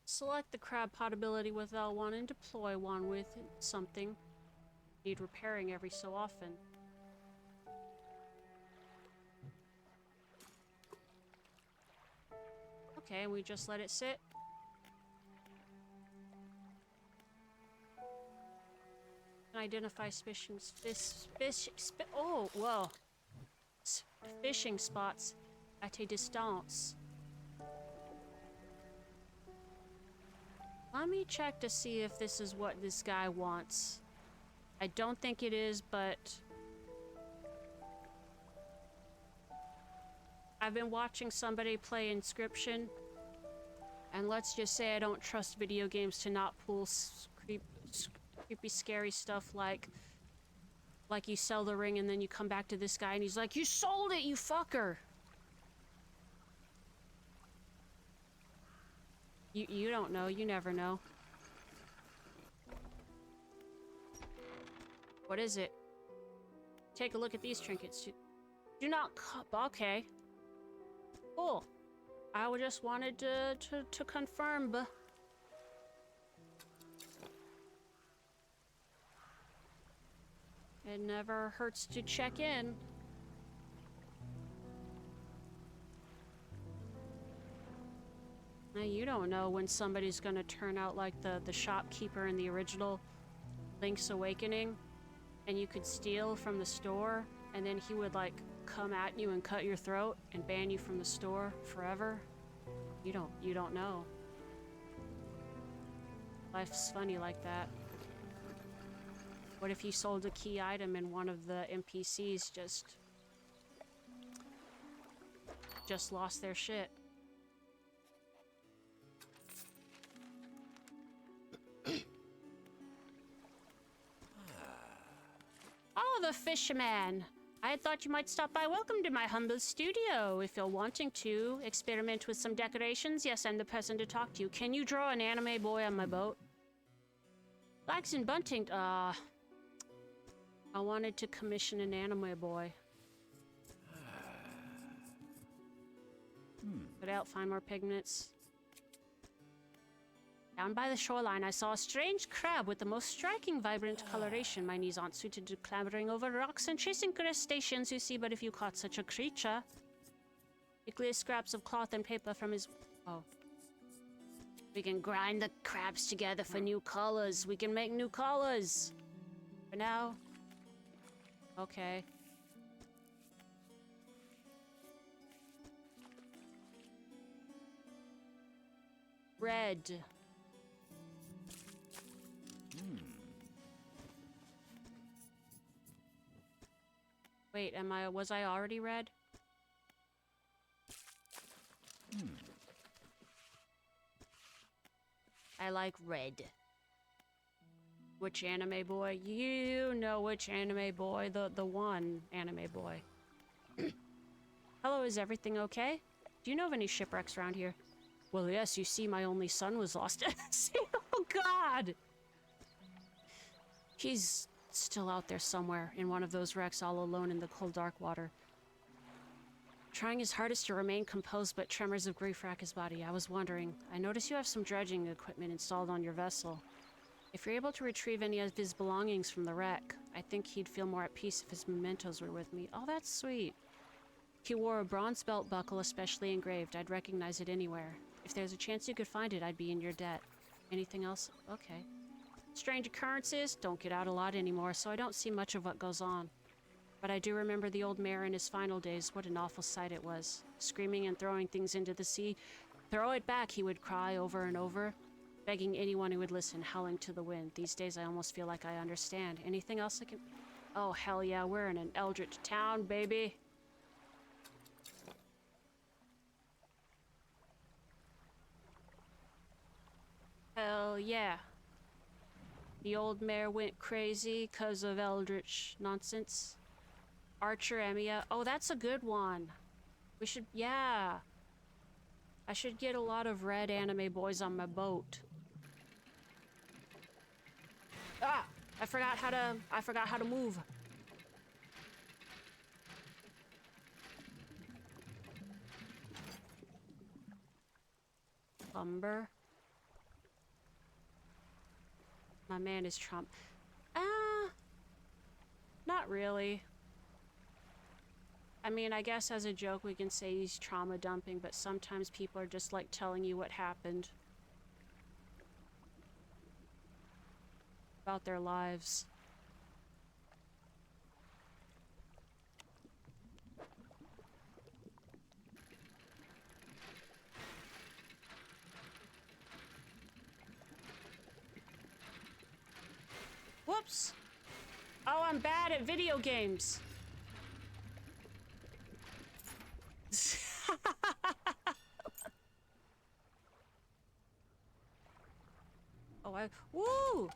Select the crab pot ability with L1 and deploy one with something. Need repairing every so often. Okay, and we just let it sit. Identify oh, whoa. Fishing spots at a distance. Let me check to see if this is what this guy wants. I don't think it is, but... I've been watching somebody play Inscription, and let's just say I don't trust video games to not pull creepy, scary stuff like you sell the ring and then you come back to this guy and he's like, "You sold it, you fucker!" You don't know. You never know. What is it? Take a look at these trinkets. Do not... Okay. Cool. I just wanted to confirm. It never hurts to check in. Now, you don't know when somebody's gonna turn out like the shopkeeper in the original Link's Awakening, and you could steal from the store, and then he would like come at you and cut your throat and ban you from the store forever. You don't know. Life's funny like that. What if you sold a key item and one of the NPCs just lost their shit? Oh, the fisherman. I had thought you might stop by. Welcome to my humble studio. If you're wanting to experiment with some decorations, yes, I'm the person to talk to. Can you draw an anime boy on my boat? Flags and bunting. I wanted to commission an anime boy. Put out, find more pigments. Down by the shoreline, I saw a strange crab with the most striking, vibrant coloration. My knees aren't suited to clambering over rocks and chasing crustaceans, you see, but if you caught such a creature... He clears scraps of cloth and paper from his... Oh. We can grind the crabs together for new colors. We can make new colors. For now... Okay. Red. Wait, was I already red? I like red. Which anime boy? You know which anime boy, the one anime boy. Hello, is everything okay? Do you know of any shipwrecks around here? Well, yes, you see, my only son was lost. Oh, God! He's still out there somewhere, in one of those wrecks, all alone in the cold, dark water. Trying his hardest to remain composed, but tremors of grief rack his body. I was wondering, I notice you have some dredging equipment installed on your vessel. If you're able to retrieve any of his belongings from the wreck, I think he'd feel more at peace if his mementos were with me. Oh, that's sweet. He wore a bronze belt buckle especially engraved. I'd recognize it anywhere. If there's a chance you could find it, I'd be in your debt. Anything else? Okay. Strange occurrences don't get out a lot anymore, so I don't see much of what goes on. But I do remember the old mayor in his final days. What an awful sight it was. Screaming and throwing things into the sea. Throw it back, he would cry over and over, begging anyone who would listen, howling to the wind. These days I almost feel like I understand. Anything else I can... Oh, hell yeah, we're in an eldritch town, baby. Hell yeah. The old mayor went crazy because of eldritch nonsense. Archer Emiya. Oh, that's a good one. We should... Yeah. I should get a lot of red anime boys on my boat. Ah! I forgot how to move. Lumber. My man is Trump. Not really. I mean, I guess as a joke we can say he's trauma dumping, but sometimes people are just like telling you what happened. About their lives. Whoops! Oh, I'm bad at video games. Oh, woo!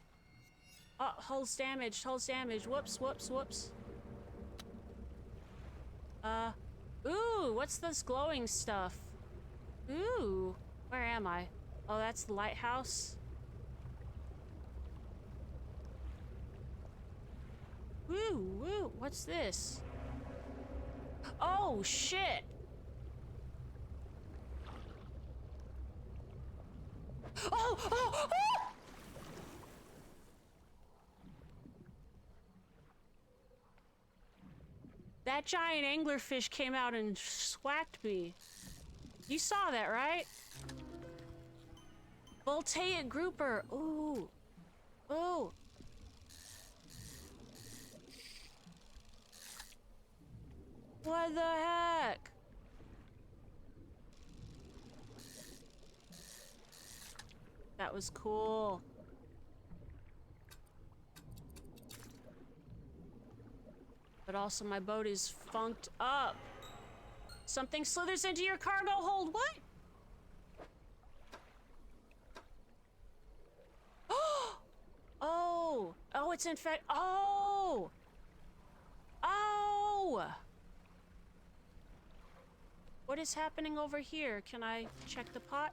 Oh, hull's damaged, Whoops, whoops, whoops. Ooh, what's this glowing stuff? Ooh, where am I? Oh, that's the lighthouse. Woo, woo, what's this? Oh, shit! Oh, oh, oh! That giant anglerfish came out and swacked me. You saw that, right? Voltaic grouper. Ooh. Ooh. What the heck? That was cool. But also my boat is funked up. Something slithers into your cargo hold. What? Oh! Oh, it's in fact. Oh! Oh! What is happening over here? Can I check the pot?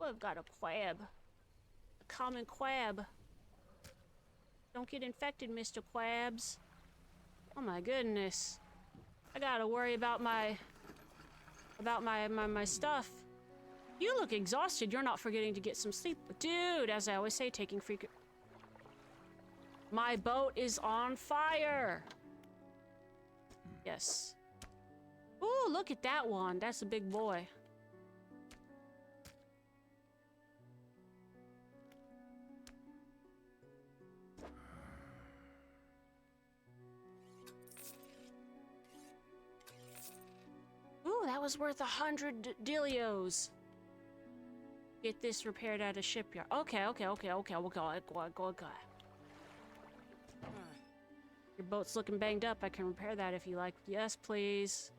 Oh, I've got a quab. A common quab. Don't get infected, Mr. Quabs. Oh my goodness. I gotta worry about my stuff. You look exhausted. You're not forgetting to get some sleep. Dude, as I always say, taking freak. My boat is on fire. Yes. Ooh, look at that one. That's a big boy. Ooh, that was worth 100 dilios. Get this repaired at a shipyard. Okay. Your boat's looking banged up. I can repair that if you like. Yes, please.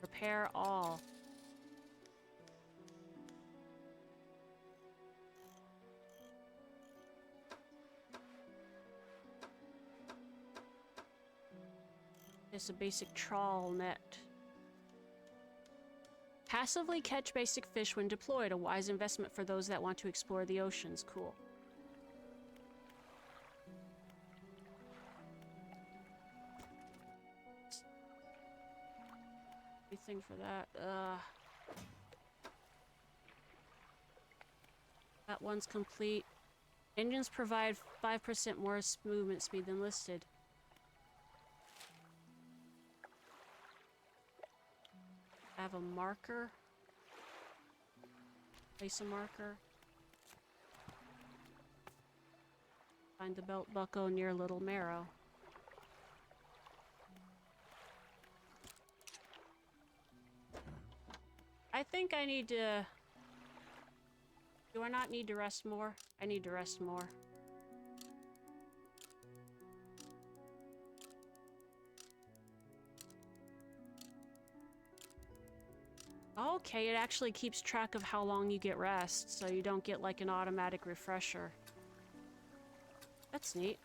Repair all. It's a basic trawl net. Passively catch basic fish when deployed. A wise investment for those that want to explore the oceans. Cool. Anything for that? That one's complete. Engines provide 5% more movement speed than listed. I have a marker. Place a marker. Find the belt buckle near Little Marrow. I think I need to... Do I not need to rest more? I need to rest more. Okay, it actually keeps track of how long you get rest, so you don't get like an automatic refresher. That's neat.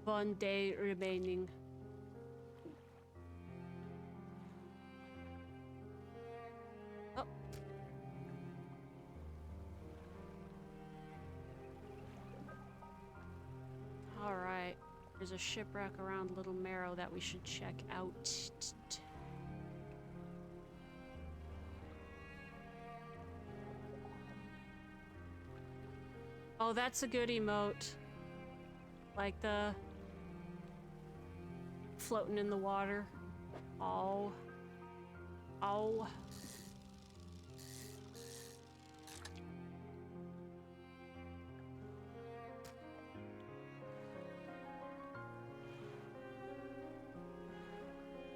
One day remaining. Oh. All right. There's a shipwreck around Little Marrow that we should check out. Oh, that's a good emote. Like the floating in the water. Oh. Oh.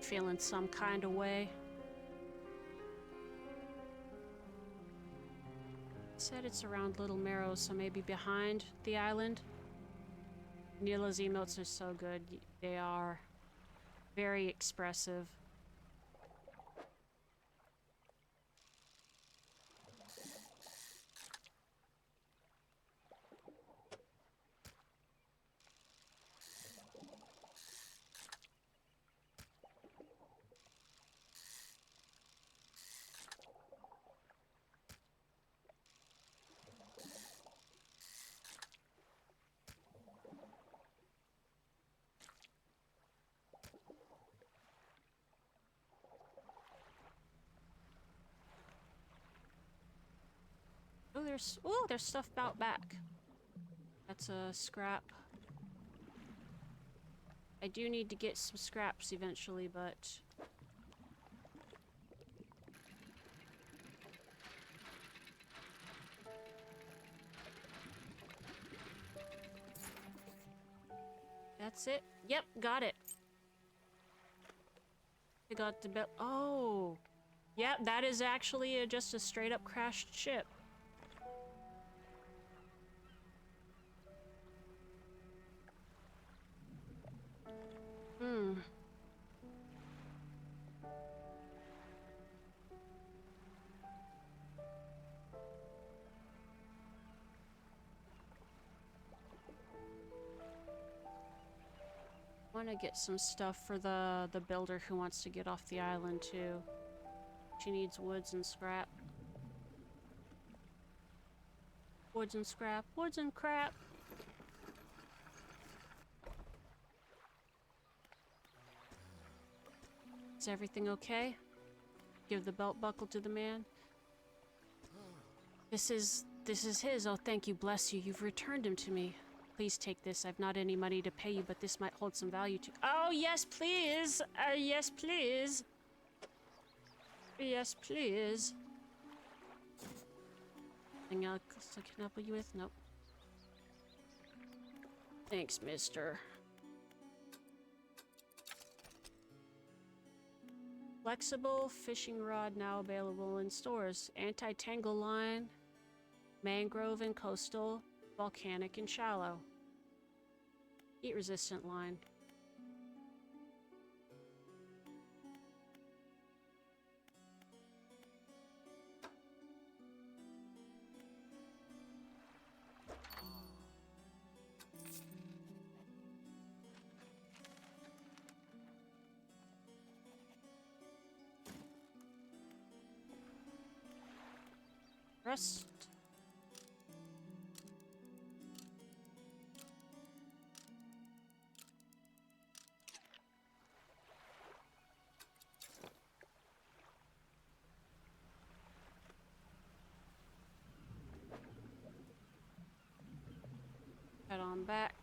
Feeling some kind of way. Said it's around Little Marrow, so maybe behind the island. Neela's emotes are so good. They are very expressive. Oh, there's stuff about back. That's a scrap. I do need to get some scraps eventually, but... That's it. Yep, got it. I got the belt. Oh. Yep, that is actually just a straight up crashed ship. Hmm. I want to get some stuff for the builder who wants to get off the island too. She needs woods and scrap. Woods and scrap. Woods and crap. Is everything okay? Give the belt buckle to the man. This is his. Oh, thank you, bless you. You've returned him to me. Please take this. I've not any money to pay you, but this might hold some value to— Oh, yes, please. Yes, please. Yes, please. Anything else I can help you with? Nope. Thanks, mister. Flexible fishing rod now available in stores. Anti-tangle line, mangrove and coastal, volcanic and shallow. Heat resistant line. Rest. Head on back.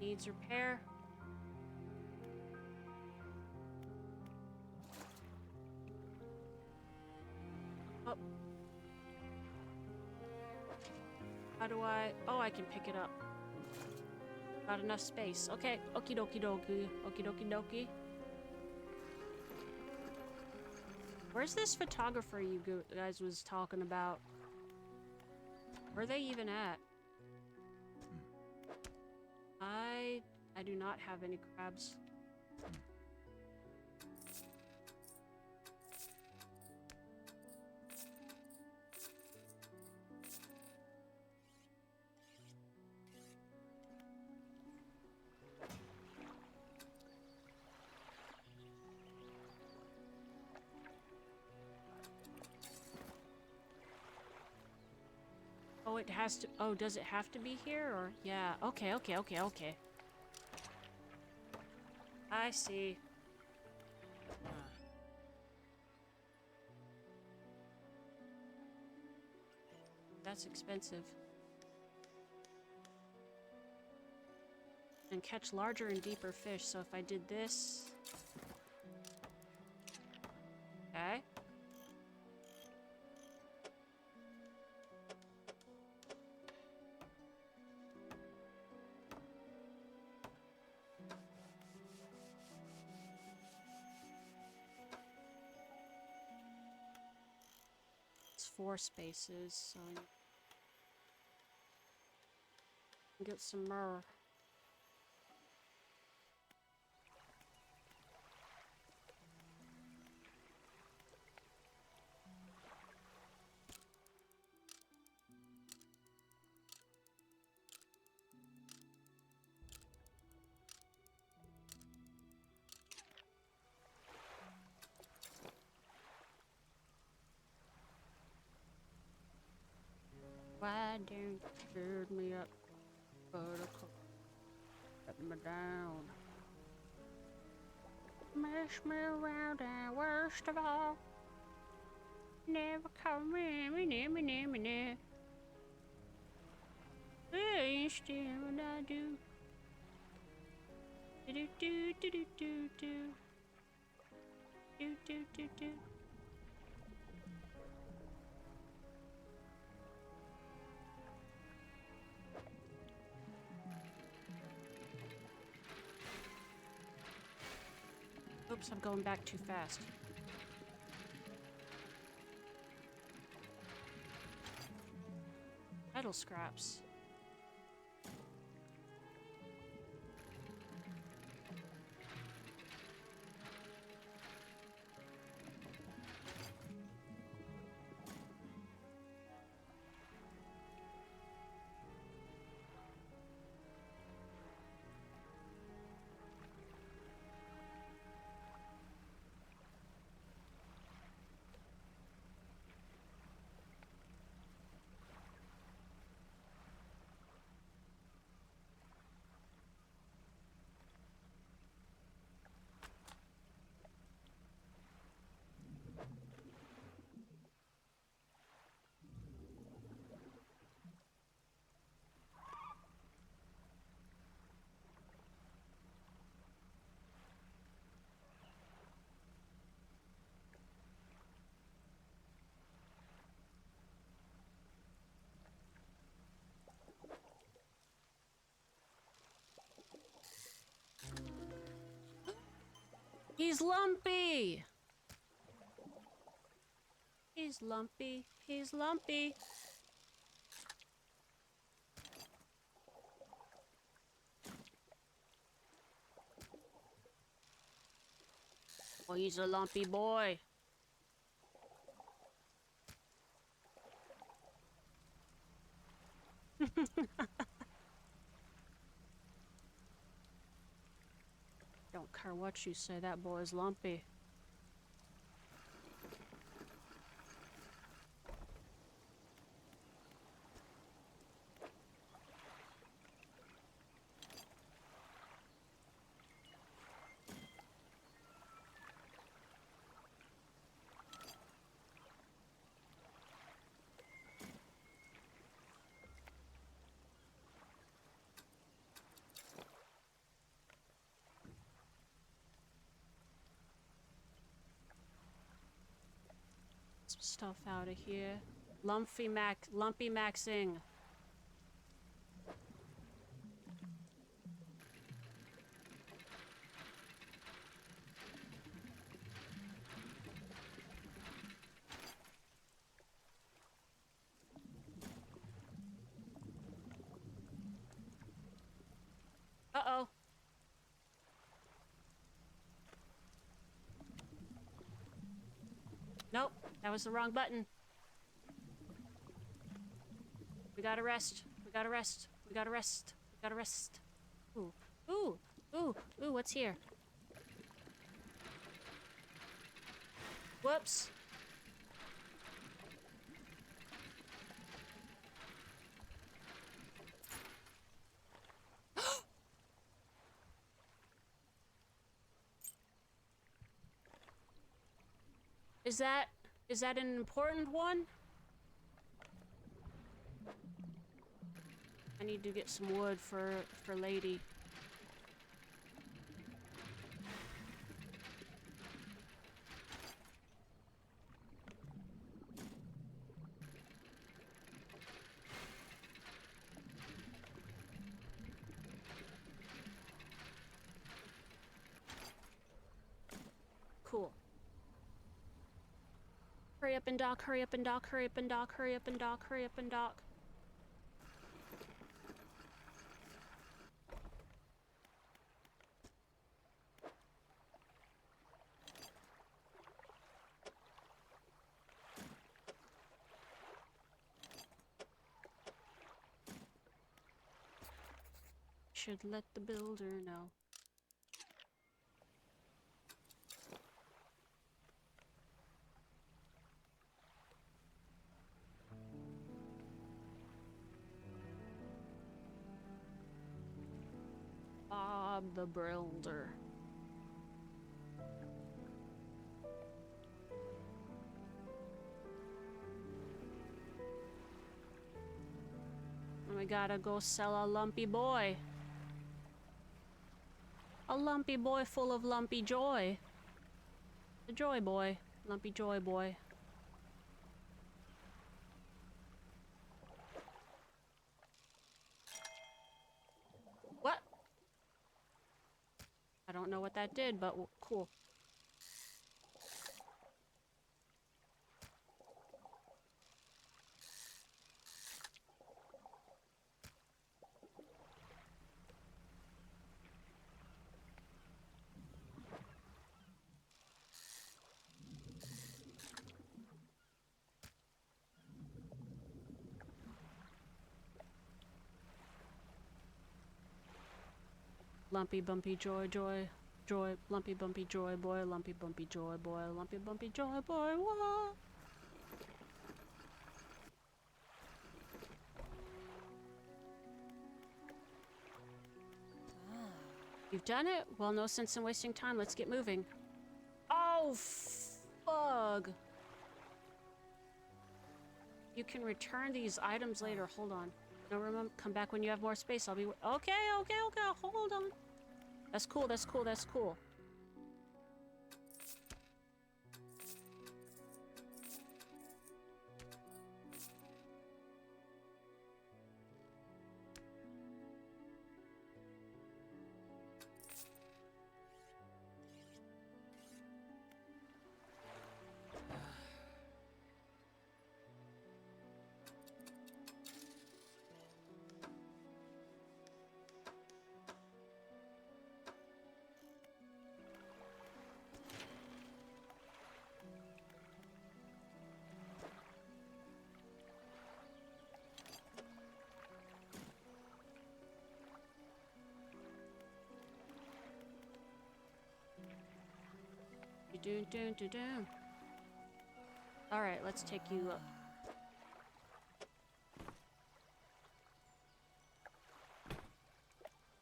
Needs repair. Oh. How do I— Oh, I can pick it up. Not enough space. Okay, okie dokie dokie. Okie dokie dokie. Where's this photographer you guys was talking about? Where are they even at? I do not have any crabs. Oh, it has to— Oh, does it have to be here or— Yeah, okay, okay, okay, okay. I see. That's expensive. And catch larger and deeper fish, so if I did this— Okay. It's 4 spaces, so I can get some more. lie down, stirred me up, buttercup, let me down. Mash me around and worst of all, never come in, me. Hey, still what I do. Do do do do do do. Do do do do. Oops, I'm going back too fast. Metal scraps. He's lumpy! He's lumpy. He's lumpy. Oh, he's a lumpy boy. Don't care what you say, that boy's lumpy. Some stuff out of here. Lumpy maxing. Uh-oh. Nope, that was the wrong button. We gotta rest. We gotta rest. We gotta rest. We gotta rest. Ooh. Ooh. Ooh. Ooh, what's here? Whoops. Is that an important one? I need to get some wood for Lady. Cool. Hurry up and dock, hurry up and dock, hurry up and dock, hurry up and dock, hurry up and dock. Should let the builder know. grab the builder. And we gotta go sell a lumpy boy. A lumpy boy full of lumpy joy. The joy boy. Lumpy joy boy. What? I don't know what that did, but cool. Lumpy bumpy joy joy joy lumpy bumpy joy boy lumpy bumpy joy boy lumpy bumpy joy boy. Whoa. You've done it? Well, no sense in wasting time. Let's get moving. Oh, fug. You can return these items later. Hold on. No, remember, come back when you have more space. I'll be... Okay. Hold on. That's cool, that's cool, that's cool. Alright, let's take you up.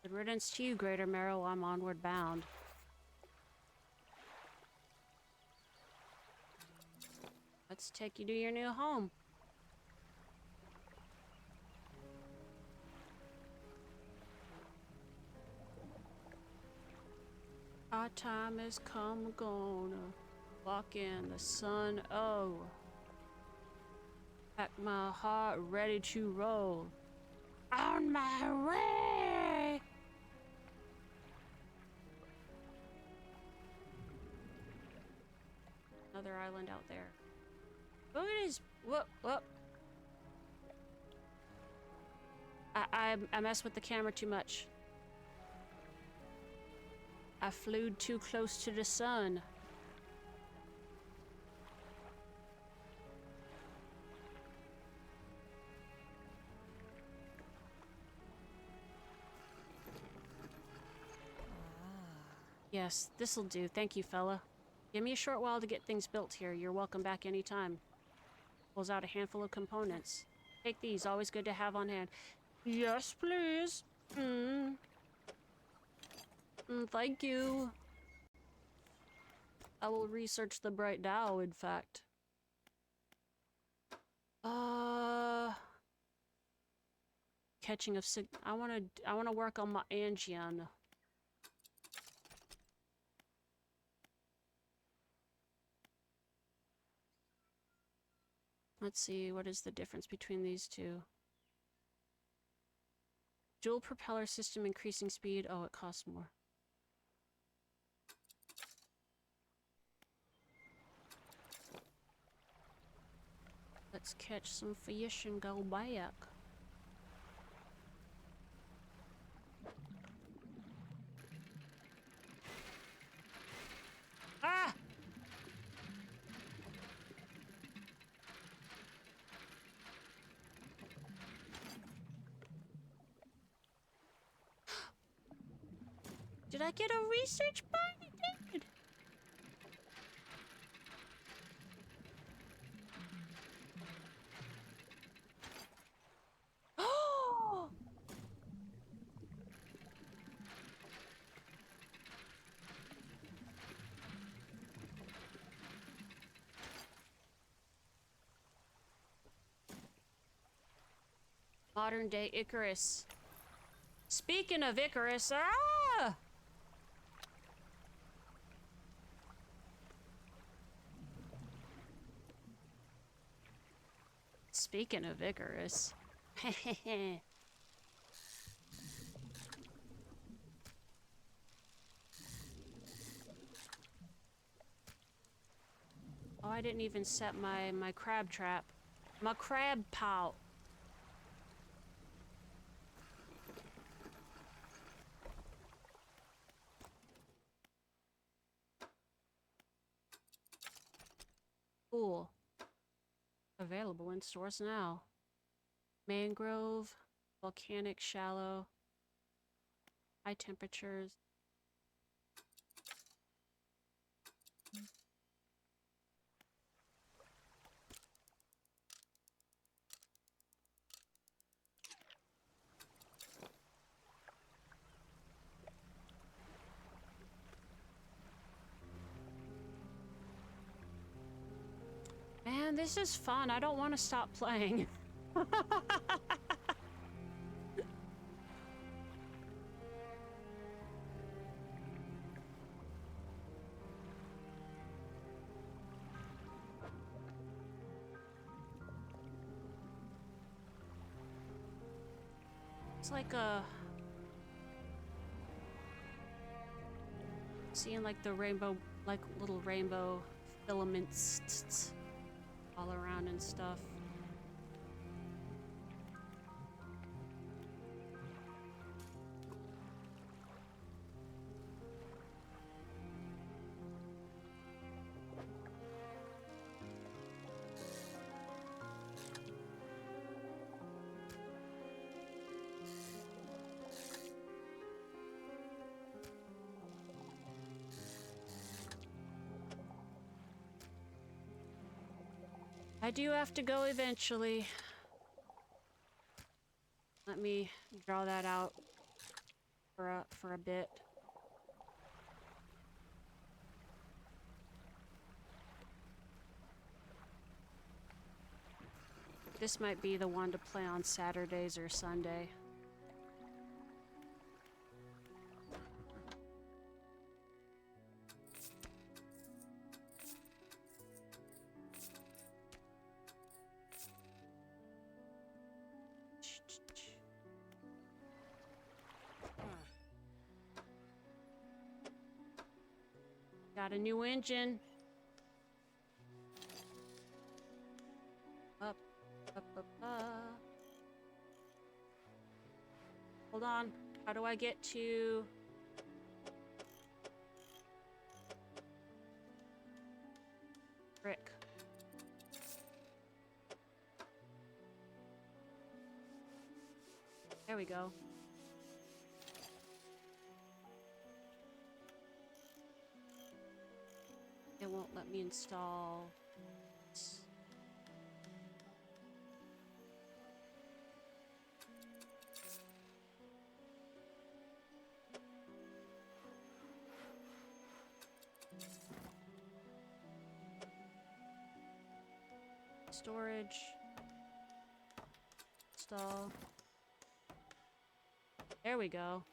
Good riddance to you, Greater Marrow. I'm onward bound. Let's take you to your new home. Our time has come, we're gonna walk in the sun. Oh, pack my heart ready to roll on my way. Another island out there. Look at his whoop. I messed with the camera too much. I flew too close to the sun. Yes, this'll do. Thank you, fella. Give me a short while to get things built here. You're welcome back anytime. Pulls out a handful of components. Take these, always good to have on hand. Yes, please. Thank you. I will research the Bright Dow, in fact. Catching of I wanna work on my engine. Let's see, what is the difference between these two? Dual propeller system increasing speed. Oh, it costs more. Let's catch some fish and go back. Ah! Did I get a research bug? I did. Modern day Icarus. Speaking of Icarus, ah! Speaking of Icarus. Oh, I didn't even set my crab trap. My crab pout. Cool. Available in stores now. Mangrove, volcanic, shallow, high temperatures. Man, this is fun. I don't want to stop playing. It's like seeing like the rainbow, like little rainbow filaments all around and stuff. I do have to go eventually. Let me draw that out for a bit. This might be the one to play on Saturdays or Sunday. Got a new engine. Up, up, up, up. Hold on. How do I get to... Frick. There we go. It won't let me install... Storage. Install. There we go.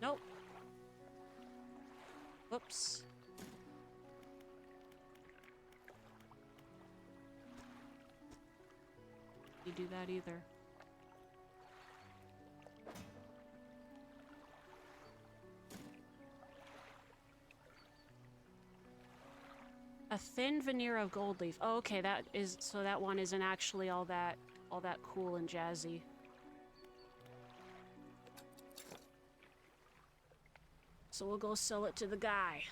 Nope. Whoops. You do that either. A thin veneer of gold leaf. Oh, okay, that is so that one isn't actually all that cool and jazzy. So we'll go sell it to the guy.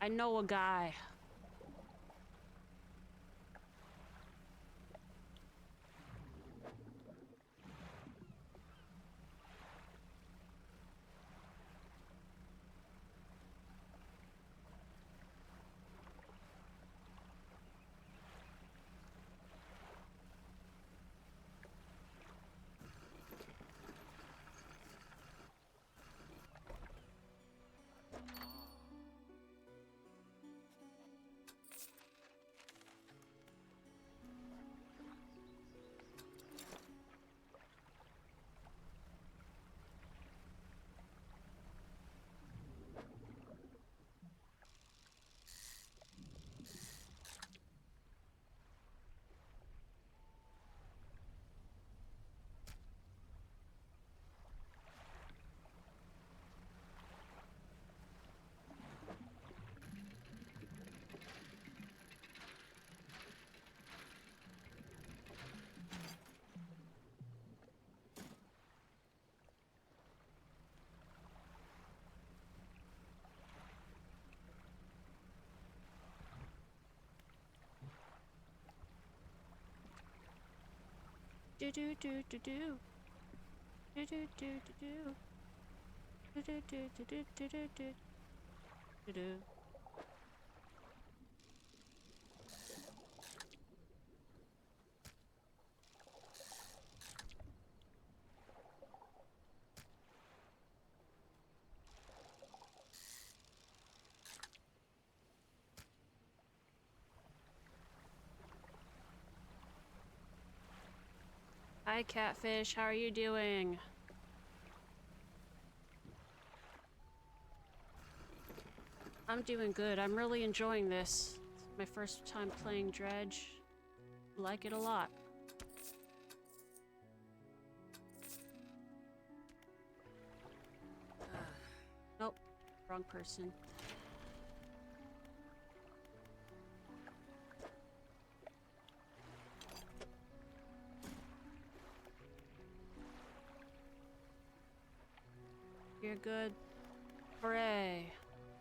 I know a guy. do do do do do. Do do do do do. Do do do do do do do do. Do do. Hi, Catfish. How are you doing? I'm doing good. I'm really enjoying this. It's my first time playing Dredge. I like it a lot. Nope. Wrong person. You're good. Hooray.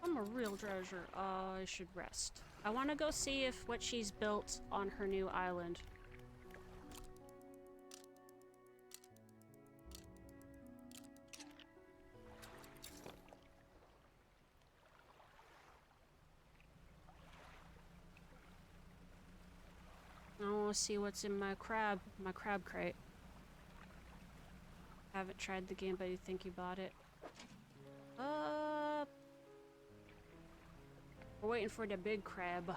I'm a real treasure. I should rest. I want to go see if what she's built on her new island. I want to see what's in my crab crate. Haven't tried the game, but you think you bought it? We're waiting for the big crab.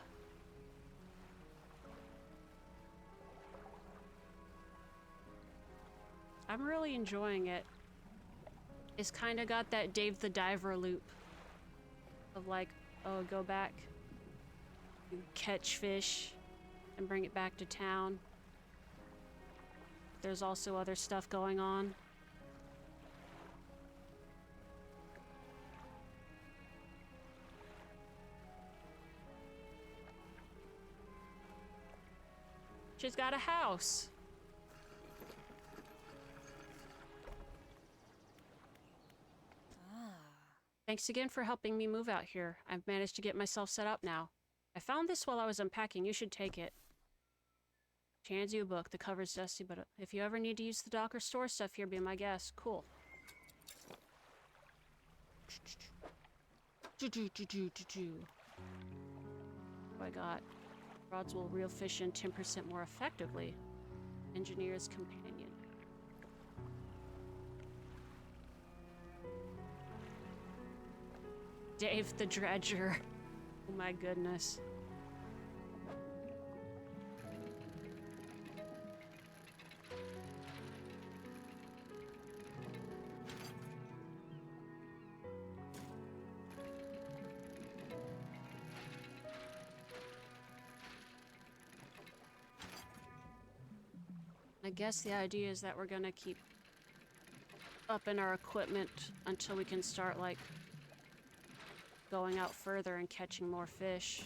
I'm really enjoying it. It's kind of got that Dave the Diver loop of like, oh, go back, you catch fish, and bring it back to town. There's also other stuff going on. She's got a house. Thanks again for helping me move out here. I've managed to get myself set up now. I found this while I was unpacking. You should take it. She hands you a book. The cover's dusty, but if you ever need to use the dock or store stuff here, be my guest. Cool. What I got? Rods will reel fish in 10% more effectively. Engineer's companion. Dave the Dredger. Oh my goodness. I guess the idea is that we're gonna keep upping our equipment until we can start, like, going out further and catching more fish.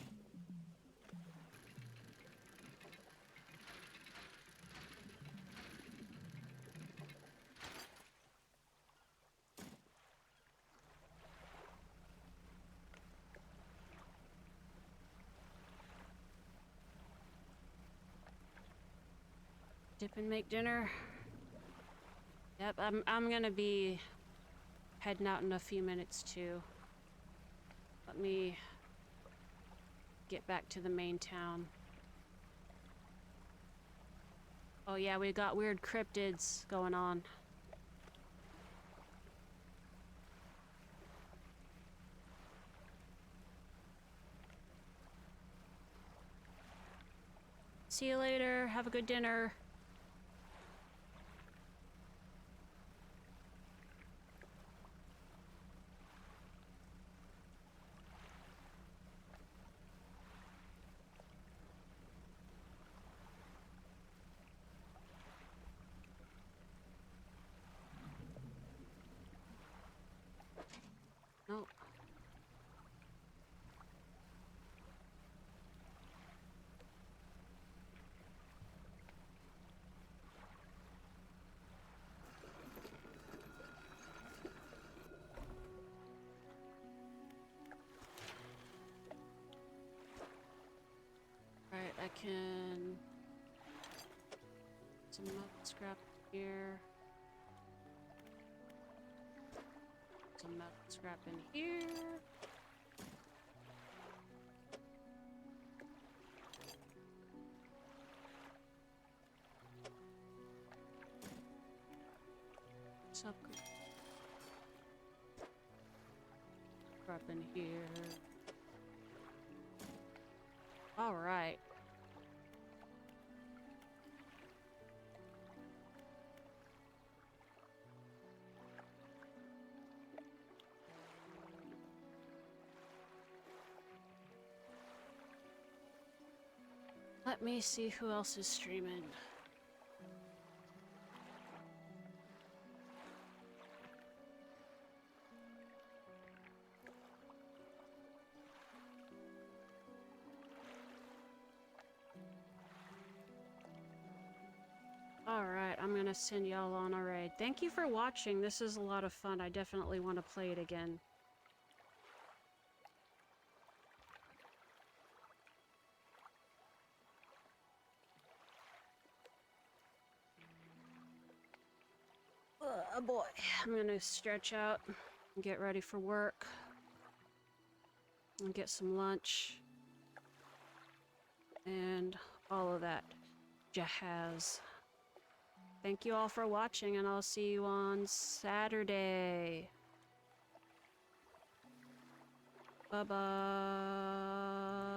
Dip and make dinner. Yep, I'm gonna be heading out in a few minutes too. Let me get back to the main town. Oh yeah, we got weird cryptids going on. See you later. Have a good dinner. Nope. Alright, I can Some metal scrap here. Some metal scrap in here. Scrap in here. All right. Let me see who else is streaming. Alright, I'm gonna send y'all on a raid. Thank you for watching. This is a lot of fun. I definitely want to play it again. Oh boy. I'm gonna stretch out and get ready for work. And get some lunch. And all of that jazz. Thank you all for watching, and I'll see you on Saturday. Bye-bye.